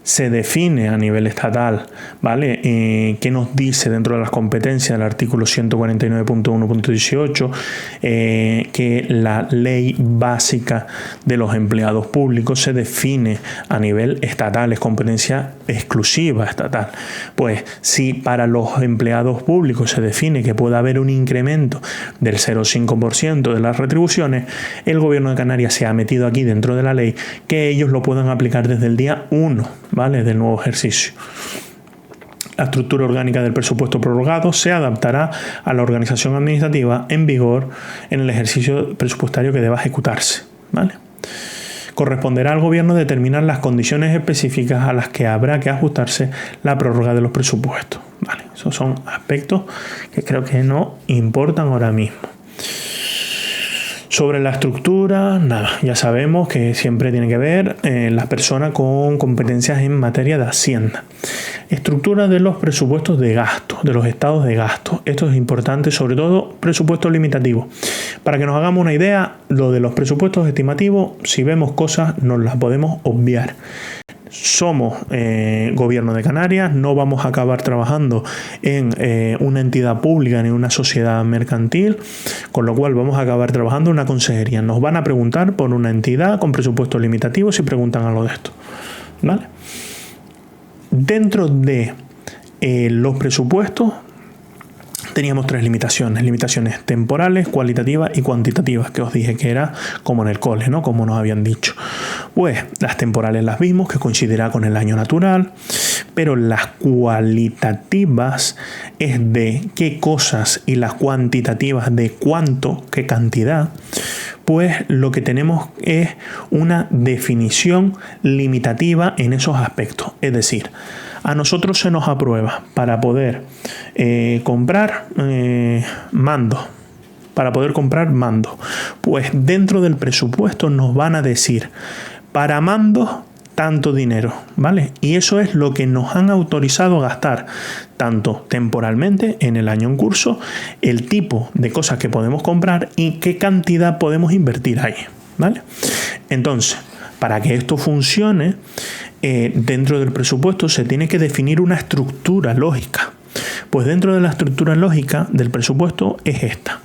se define a nivel estatal, ¿vale? ¿Qué nos dice dentro de las competencias del artículo 149.1.18? Que la ley básica de los empleados públicos se define a nivel estatal, es competencia exclusiva estatal. Pues si para los empleados públicos se define que puede haber un incremento del 0,5% de las retribuciones, el gobierno de Canarias se ha metido aquí dentro de la ley que ellos lo puedan aplicar desde el día 1, ¿vale? Del nuevo ejercicio. La estructura orgánica del presupuesto prorrogado se adaptará a la organización administrativa en vigor en el ejercicio presupuestario que deba ejecutarse, ¿vale? Corresponderá al gobierno determinar las condiciones específicas a las que habrá que ajustarse la prórroga de los presupuestos, ¿vale? Esos son aspectos que creo que no importan ahora mismo. Sobre la estructura, nada, ya sabemos que siempre tiene que ver las personas con competencias en materia de Hacienda. Estructura de los presupuestos de gasto, de los estados de gasto. Esto es importante, sobre todo presupuestos limitativos. Para que nos hagamos una idea, lo de los presupuestos estimativos, si vemos cosas, nos las podemos obviar. Somos gobierno de Canarias, no vamos a acabar trabajando en una entidad pública ni en una sociedad mercantil, con lo cual vamos a acabar trabajando en una consejería. Nos van a preguntar por una entidad con presupuestos limitativos si preguntan algo de esto, ¿vale? Dentro de los presupuestos teníamos tres limitaciones temporales, cualitativas y cuantitativas, que os dije que era como en el cole, ¿no? Como nos habían dicho. Pues las temporales las vimos, que coincidirá con el año natural, pero las cualitativas es de qué cosas y las cuantitativas de cuánto, qué cantidad. Pues lo que tenemos es una definición limitativa en esos aspectos. Es decir, a nosotros se nos aprueba para poder comprar mandos. Para poder comprar mandos. Pues dentro del presupuesto nos van a decir, para mandos, tanto dinero, ¿vale? Y eso es lo que nos han autorizado a gastar, tanto temporalmente en el año en curso, el tipo de cosas que podemos comprar y qué cantidad podemos invertir ahí, ¿vale? Entonces, para que esto funcione, dentro del presupuesto se tiene que definir una estructura lógica. Pues dentro de la estructura lógica del presupuesto es esta.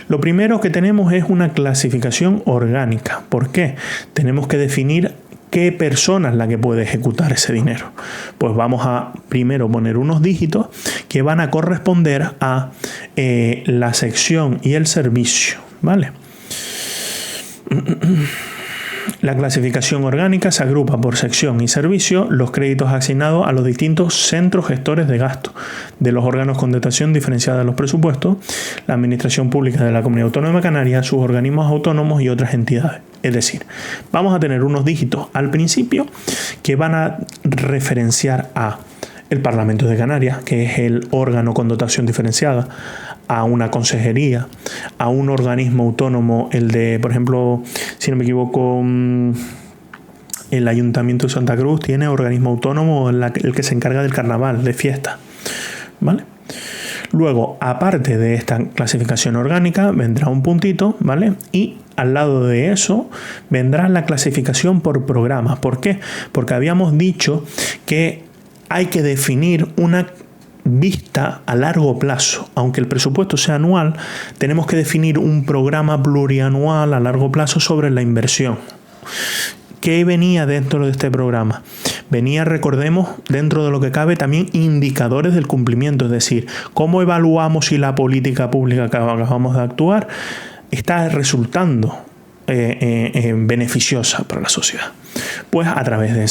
Lo primero que tenemos es una clasificación orgánica. ¿Por qué? Tenemos que definir qué persona es la que puede ejecutar ese dinero. Pues vamos a primero poner unos dígitos que van a corresponder a la sección y el servicio, ¿vale? La clasificación orgánica se agrupa por sección y servicio los créditos asignados a los distintos centros gestores de gasto de los órganos con dotación diferenciada de los presupuestos, la Administración Pública de la Comunidad Autónoma de Canarias, sus organismos autónomos y otras entidades. Es decir, vamos a tener unos dígitos al principio que van a referenciar a el Parlamento de Canarias, que es el órgano con dotación diferenciada, a una consejería, a un organismo autónomo, el de, por ejemplo, si no me equivoco, el Ayuntamiento de Santa Cruz tiene organismo autónomo, el que se encarga del carnaval, de fiesta, ¿vale? Luego, aparte de esta clasificación orgánica, vendrá un puntito, ¿vale? Y al lado de eso vendrá la clasificación por programa. ¿Por qué? Porque habíamos dicho que hay que definir una vista a largo plazo. Aunque el presupuesto sea anual, tenemos que definir un programa plurianual a largo plazo sobre la inversión. ¿Qué venía dentro de este programa? Venía, recordemos, dentro de lo que cabe, también indicadores del cumplimiento, es decir, cómo evaluamos si la política pública que acabamos de actuar está resultando beneficiosa para la sociedad. Pues a través de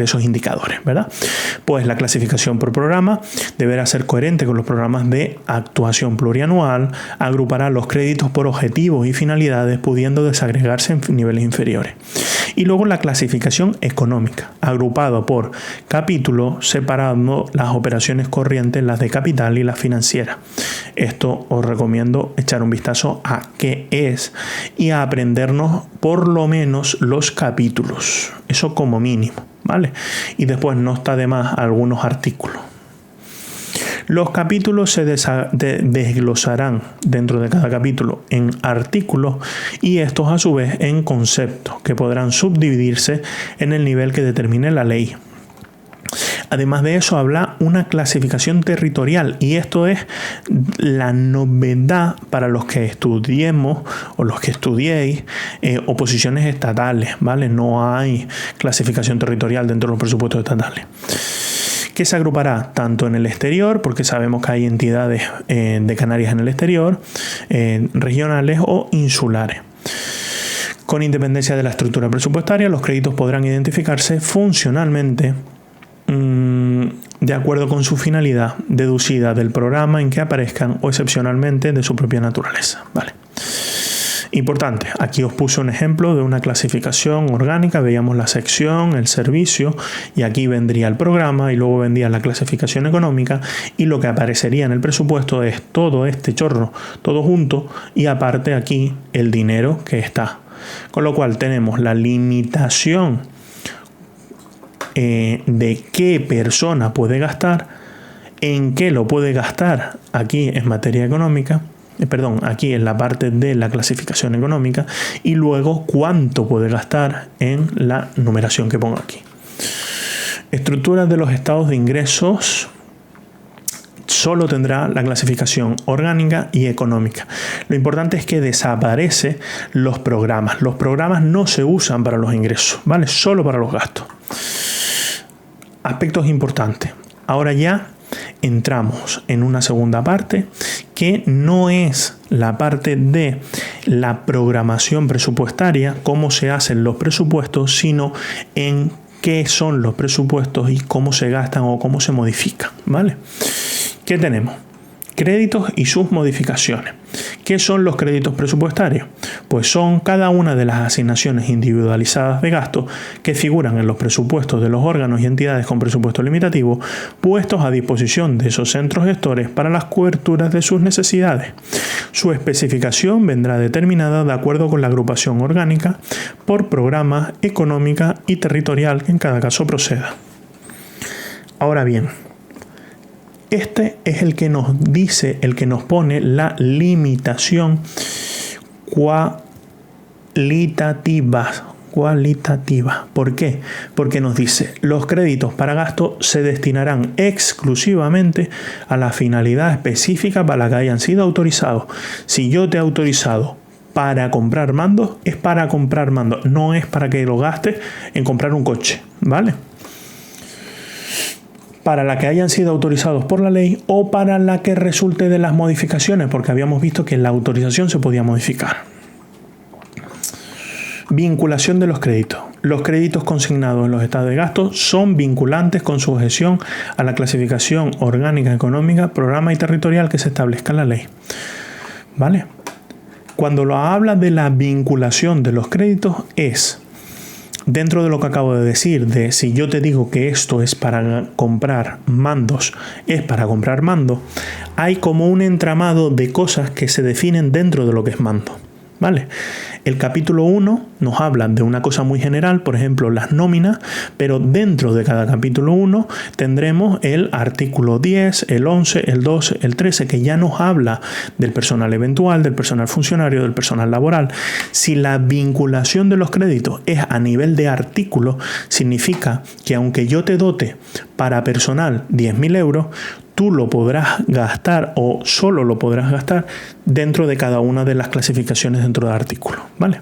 esos indicadores, ¿verdad? Pues la clasificación por programa deberá ser coherente con los programas de actuación plurianual, agrupará los créditos por objetivos y finalidades, pudiendo desagregarse en niveles inferiores. Y luego la clasificación económica, agrupado por capítulo, separando las operaciones corrientes, las de capital y las financieras. Esto os recomiendo echar un vistazo a qué es y a aprendernos por lo menos los capítulos. Eso como mínimo, ¿vale? Y después no está de más algunos artículos. Los capítulos se desglosarán dentro de cada capítulo en artículos y estos a su vez en conceptos que podrán subdividirse en el nivel que determine la ley. Además de eso, habla una clasificación territorial y esto es la novedad para los que estudiemos o los que estudiéis oposiciones estatales, ¿vale? No hay clasificación territorial dentro de los presupuestos estatales. Que se agrupará tanto en el exterior, porque sabemos que hay entidades de Canarias en el exterior, regionales o insulares. Con independencia de la estructura presupuestaria, los créditos podrán identificarse funcionalmente de acuerdo con su finalidad deducida del programa en que aparezcan o excepcionalmente de su propia naturaleza. Vale. Importante, aquí os puse un ejemplo de una clasificación orgánica, veíamos la sección, el servicio y aquí vendría el programa y luego vendría la clasificación económica y lo que aparecería en el presupuesto es todo este chorro, todo junto y aparte aquí el dinero que está. Con lo cual tenemos la limitación de qué persona puede gastar, en qué lo puede gastar aquí en materia económica, aquí en la parte de la clasificación económica y luego cuánto puede gastar en la numeración que pongo aquí. Estructuras de los estados de ingresos solo tendrá la clasificación orgánica y económica. Lo importante es que desaparecen los programas. Los programas no se usan para los ingresos, ¿vale? Solo para los gastos. Aspectos importantes. Ahora ya entramos en una segunda parte que no es la parte de la programación presupuestaria, cómo se hacen los presupuestos, sino en qué son los presupuestos y cómo se gastan o cómo se modifican, ¿vale? ¿Qué tenemos? Créditos y sus modificaciones. ¿Qué son los créditos presupuestarios? Pues son cada una de las asignaciones individualizadas de gasto que figuran en los presupuestos de los órganos y entidades con presupuesto limitativo puestos a disposición de esos centros gestores para las coberturas de sus necesidades. Su especificación vendrá determinada de acuerdo con la agrupación orgánica por programa, económica y territorial que en cada caso proceda. Ahora bien, este es el que nos dice, el que nos pone la limitación cualitativa. ¿Por qué? Porque nos dice, los créditos para gasto se destinarán exclusivamente a la finalidad específica para la que hayan sido autorizados. Si yo te he autorizado para comprar mandos, es para comprar mandos, no es para que lo gastes en comprar un coche, ¿vale? Para la que hayan sido autorizados por la ley o para la que resulte de las modificaciones, porque habíamos visto que la autorización se podía modificar. Vinculación de los créditos. Los créditos consignados en los estados de gasto son vinculantes con sujeción a la clasificación orgánica económica, programa y territorial que se establezca en la ley. ¿Vale? Cuando lo habla de la vinculación de los créditos es dentro de lo que acabo de decir, de si yo te digo que esto es para comprar mandos, es para comprar mando, hay como un entramado de cosas que se definen dentro de lo que es mando. ¿Vale? El capítulo 1 nos habla de una cosa muy general, por ejemplo, las nóminas, pero dentro de cada capítulo 1 tendremos el artículo 10, el 11, el 12, el 13, que ya nos habla del personal eventual, del personal funcionario, del personal laboral. Si la vinculación de los créditos es a nivel de artículo, significa que aunque yo te dote para personal 10.000 euros, tú lo podrás gastar o solo lo podrás gastar dentro de cada una de las clasificaciones dentro del artículo, ¿vale?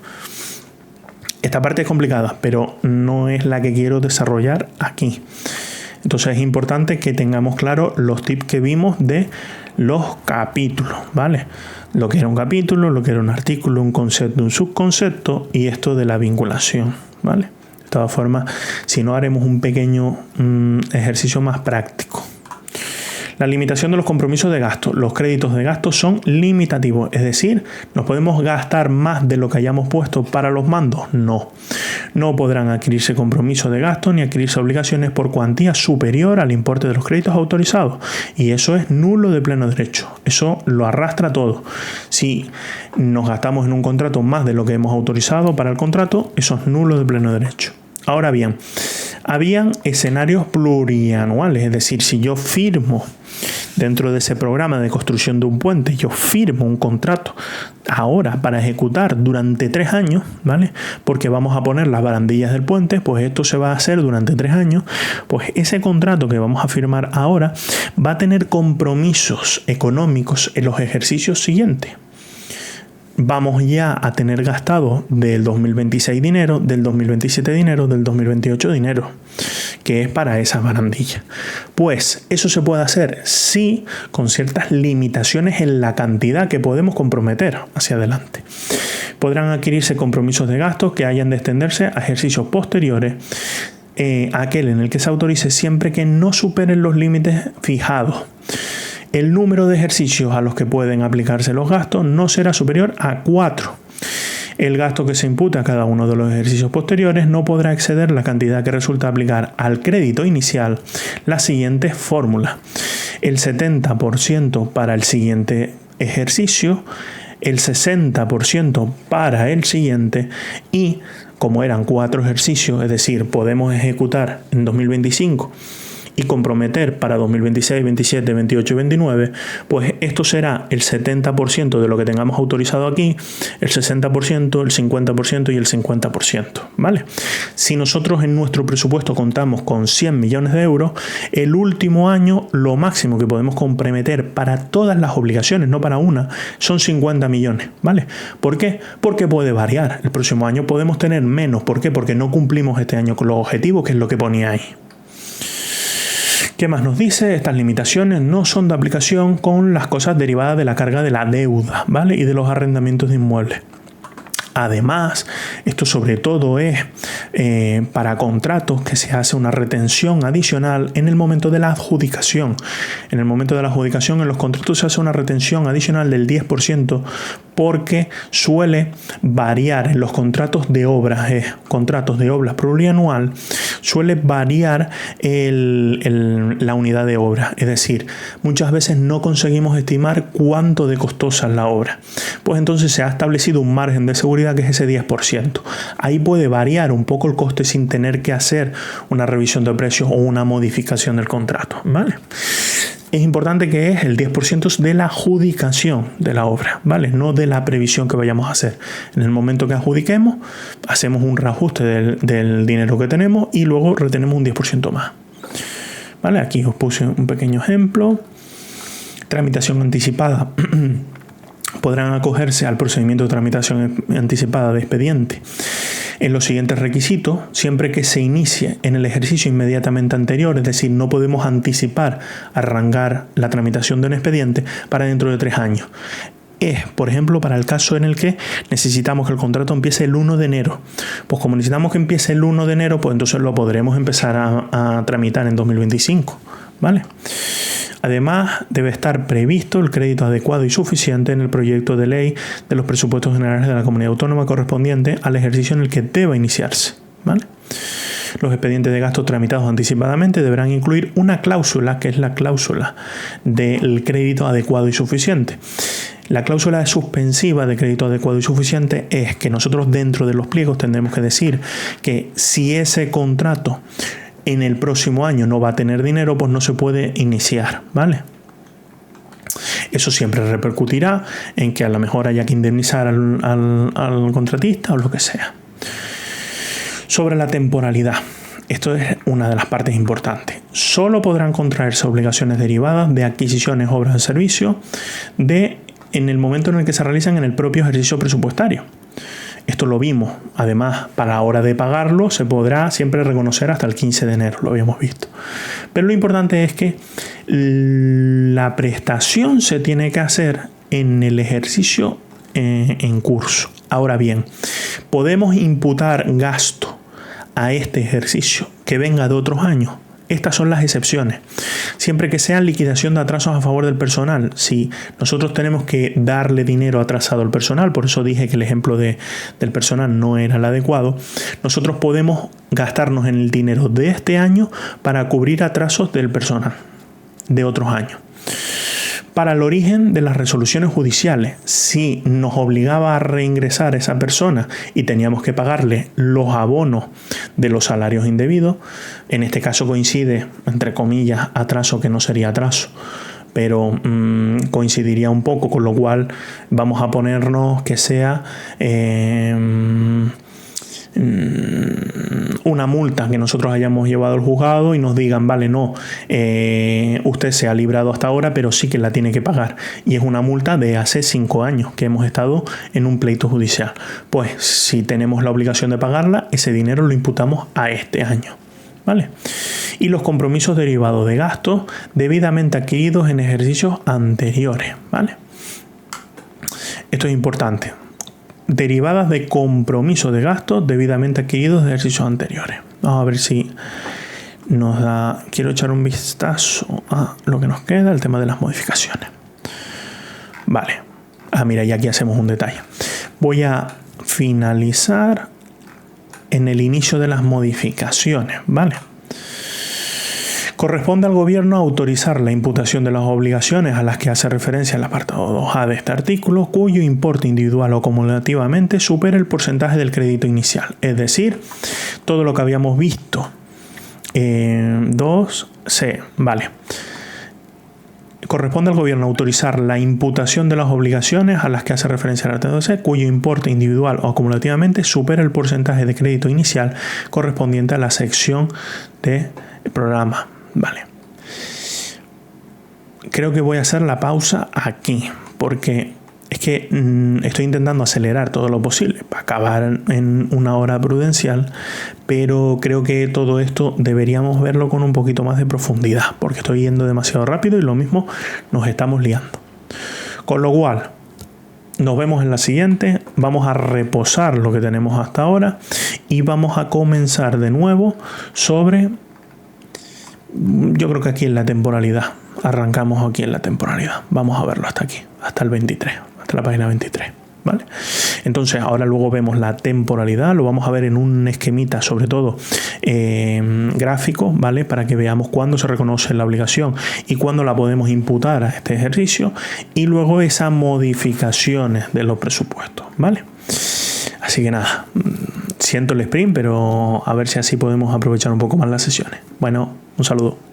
Esta parte es complicada, pero no es la que quiero desarrollar aquí. Entonces es importante que tengamos claro los tips que vimos de los capítulos, ¿vale? Lo que era un capítulo, lo que era un artículo, un concepto, un subconcepto y esto de la vinculación, ¿vale? De todas formas, si no, haremos un pequeño ejercicio más práctico. La limitación de los compromisos de gasto. Los créditos de gasto son limitativos, es decir, ¿nos podemos gastar más de lo que hayamos puesto para los mandos? No. No podrán adquirirse compromisos de gasto ni adquirirse obligaciones por cuantía superior al importe de los créditos autorizados. Y eso es nulo de pleno derecho. Eso lo arrastra todo. Si nos gastamos en un contrato más de lo que hemos autorizado para el contrato, eso es nulo de pleno derecho. Ahora bien, habían escenarios plurianuales, es decir, si yo firmo dentro de ese programa de construcción de un puente, yo firmo un contrato ahora para ejecutar durante 3 años, ¿vale? Porque vamos a poner las barandillas del puente, pues esto se va a hacer durante 3 años, pues ese contrato que vamos a firmar ahora va a tener compromisos económicos en los ejercicios siguientes. Vamos ya a tener gastado del 2026 dinero, del 2027 dinero, del 2028 dinero, que es para esa barandilla. Pues eso se puede hacer, sí, con ciertas limitaciones en la cantidad que podemos comprometer hacia adelante. Podrán adquirirse compromisos de gastos que hayan de extenderse a ejercicios posteriores, aquel en el que se autorice siempre que no superen los límites fijados. El número de ejercicios a los que pueden aplicarse los gastos no será superior a 4. El gasto que se impute a cada uno de los ejercicios posteriores no podrá exceder la cantidad que resulta aplicar al crédito inicial las siguientes fórmulas. El 70% para el siguiente ejercicio, el 60% para el siguiente y, como eran 4 ejercicios, es decir, podemos ejecutar en 2025 y comprometer para 2026, 27, 28 y 29, pues esto será el 70% de lo que tengamos autorizado aquí, el 60%, el 50% y el 50%, ¿vale? Si nosotros en nuestro presupuesto contamos con 100 millones de euros, el último año lo máximo que podemos comprometer para todas las obligaciones, no para una, son 50 millones, ¿vale? ¿Por qué? Porque puede variar. El próximo año podemos tener menos. ¿Por qué? Porque no cumplimos este año con los objetivos, que es lo que ponía ahí. ¿Qué más nos dice? Estas limitaciones no son de aplicación con las cosas derivadas de la carga de la deuda, ¿vale? Y de los arrendamientos de inmuebles. Además, esto sobre todo es para contratos que se hace una retención adicional en el momento de la adjudicación. En el momento de la adjudicación en los contratos se hace una retención adicional del 10% porque suele variar en los contratos de obras, contratos de obras plurianual, suele variar la unidad de obra. Es decir, muchas veces no conseguimos estimar cuánto de costosa es la obra. Pues entonces se ha establecido un margen de seguridad que es ese 10%. Ahí puede variar un poco el coste sin tener que hacer una revisión de precios o una modificación del contrato, ¿vale? Es importante que es el 10% de la adjudicación de la obra, ¿vale? No de la previsión que vayamos a hacer. En el momento que adjudiquemos, hacemos un reajuste del dinero que tenemos y luego retenemos un 10% más, ¿vale? Aquí os puse un pequeño ejemplo. Tramitación anticipada. Podrán acogerse al procedimiento de tramitación anticipada de expediente en los siguientes requisitos, siempre que se inicie en el ejercicio inmediatamente anterior, es decir, no podemos anticipar, arrancar la tramitación de un expediente para dentro de 3 años. es, por ejemplo, para el caso en el que necesitamos que el contrato empiece el 1 de enero. Pues como necesitamos que empiece el 1 de enero, pues entonces lo podremos empezar a tramitar en 2025, ¿vale? Además, debe estar previsto el crédito adecuado y suficiente en el proyecto de ley de los presupuestos generales de la comunidad autónoma correspondiente al ejercicio en el que deba iniciarse, ¿vale? Los expedientes de gastos tramitados anticipadamente deberán incluir una cláusula, que es la cláusula del crédito adecuado y suficiente. La cláusula suspensiva de crédito adecuado y suficiente es que nosotros dentro de los pliegos tendremos que decir que si ese contrato en el próximo año no va a tener dinero, pues no se puede iniciar, ¿vale? Eso siempre repercutirá en que a lo mejor haya que indemnizar al contratista o lo que sea. Sobre la temporalidad. Esto es una de las partes importantes. Solo podrán contraerse obligaciones derivadas de adquisiciones, obras de servicio en el momento en el que se realizan en el propio ejercicio presupuestario. Esto lo vimos. Además, para la hora de pagarlo se podrá siempre reconocer hasta el 15 de enero, lo habíamos visto. Pero lo importante es que la prestación se tiene que hacer en el ejercicio en curso. Ahora bien, podemos imputar gasto a este ejercicio que venga de otros años. Estas son las excepciones. Siempre que sea liquidación de atrasos a favor del personal. Si nosotros tenemos que darle dinero atrasado al personal, por eso dije que el ejemplo del personal no era el adecuado, nosotros podemos gastarnos en el dinero de este año para cubrir atrasos del personal de otros años. Para el origen de las resoluciones judiciales, si nos obligaba a reingresar esa persona y teníamos que pagarle los abonos de los salarios indebidos, en este caso coincide, entre comillas, atraso que no sería atraso, pero coincidiría un poco, con lo cual vamos a ponernos que sea una multa que nosotros hayamos llevado al juzgado y nos digan, vale, no, usted se ha librado hasta ahora, pero sí que la tiene que pagar. Y es una multa de hace 5 años que hemos estado en un pleito judicial. Pues si tenemos la obligación de pagarla, ese dinero lo imputamos a este año, ¿vale? Y los compromisos derivados de gastos debidamente adquiridos en ejercicios anteriores, ¿vale? Esto es importante. Derivadas de compromisos de gastos debidamente adquiridos de ejercicios anteriores. Vamos a ver si nos da... Quiero echar un vistazo a lo que nos queda, el tema de las modificaciones. Vale. Mira, y aquí hacemos un detalle. Voy a finalizar en el inicio de las modificaciones, ¿vale? Corresponde al Gobierno autorizar la imputación de las obligaciones a las que hace referencia el apartado 2A de este artículo, cuyo importe individual o acumulativamente supere el porcentaje del crédito inicial. Es decir, todo lo que habíamos visto en 2C, ¿vale? Corresponde al Gobierno autorizar la imputación de las obligaciones a las que hace referencia el artículo 2C, cuyo importe individual o acumulativamente supera el porcentaje de crédito inicial correspondiente a la sección de programa. Vale. Creo que voy a hacer la pausa aquí, porque es que estoy intentando acelerar todo lo posible para acabar en una hora prudencial, pero creo que todo esto deberíamos verlo con un poquito más de profundidad, porque estoy yendo demasiado rápido y lo mismo nos estamos liando. Con lo cual, nos vemos en la siguiente, vamos a reposar lo que tenemos hasta ahora y vamos a comenzar de nuevo sobre... Yo creo que aquí en la temporalidad. Arrancamos aquí en la temporalidad. Vamos a verlo hasta aquí, hasta el 23, hasta la página 23, ¿vale? Entonces, ahora luego vemos la temporalidad, lo vamos a ver en un esquemita, sobre todo gráfico, ¿vale? Para que veamos cuándo se reconoce la obligación y cuándo la podemos imputar a este ejercicio, y luego esas modificaciones de los presupuestos, ¿vale? Así que nada, siento el sprint, pero a ver si así podemos aprovechar un poco más las sesiones. Bueno, un saludo.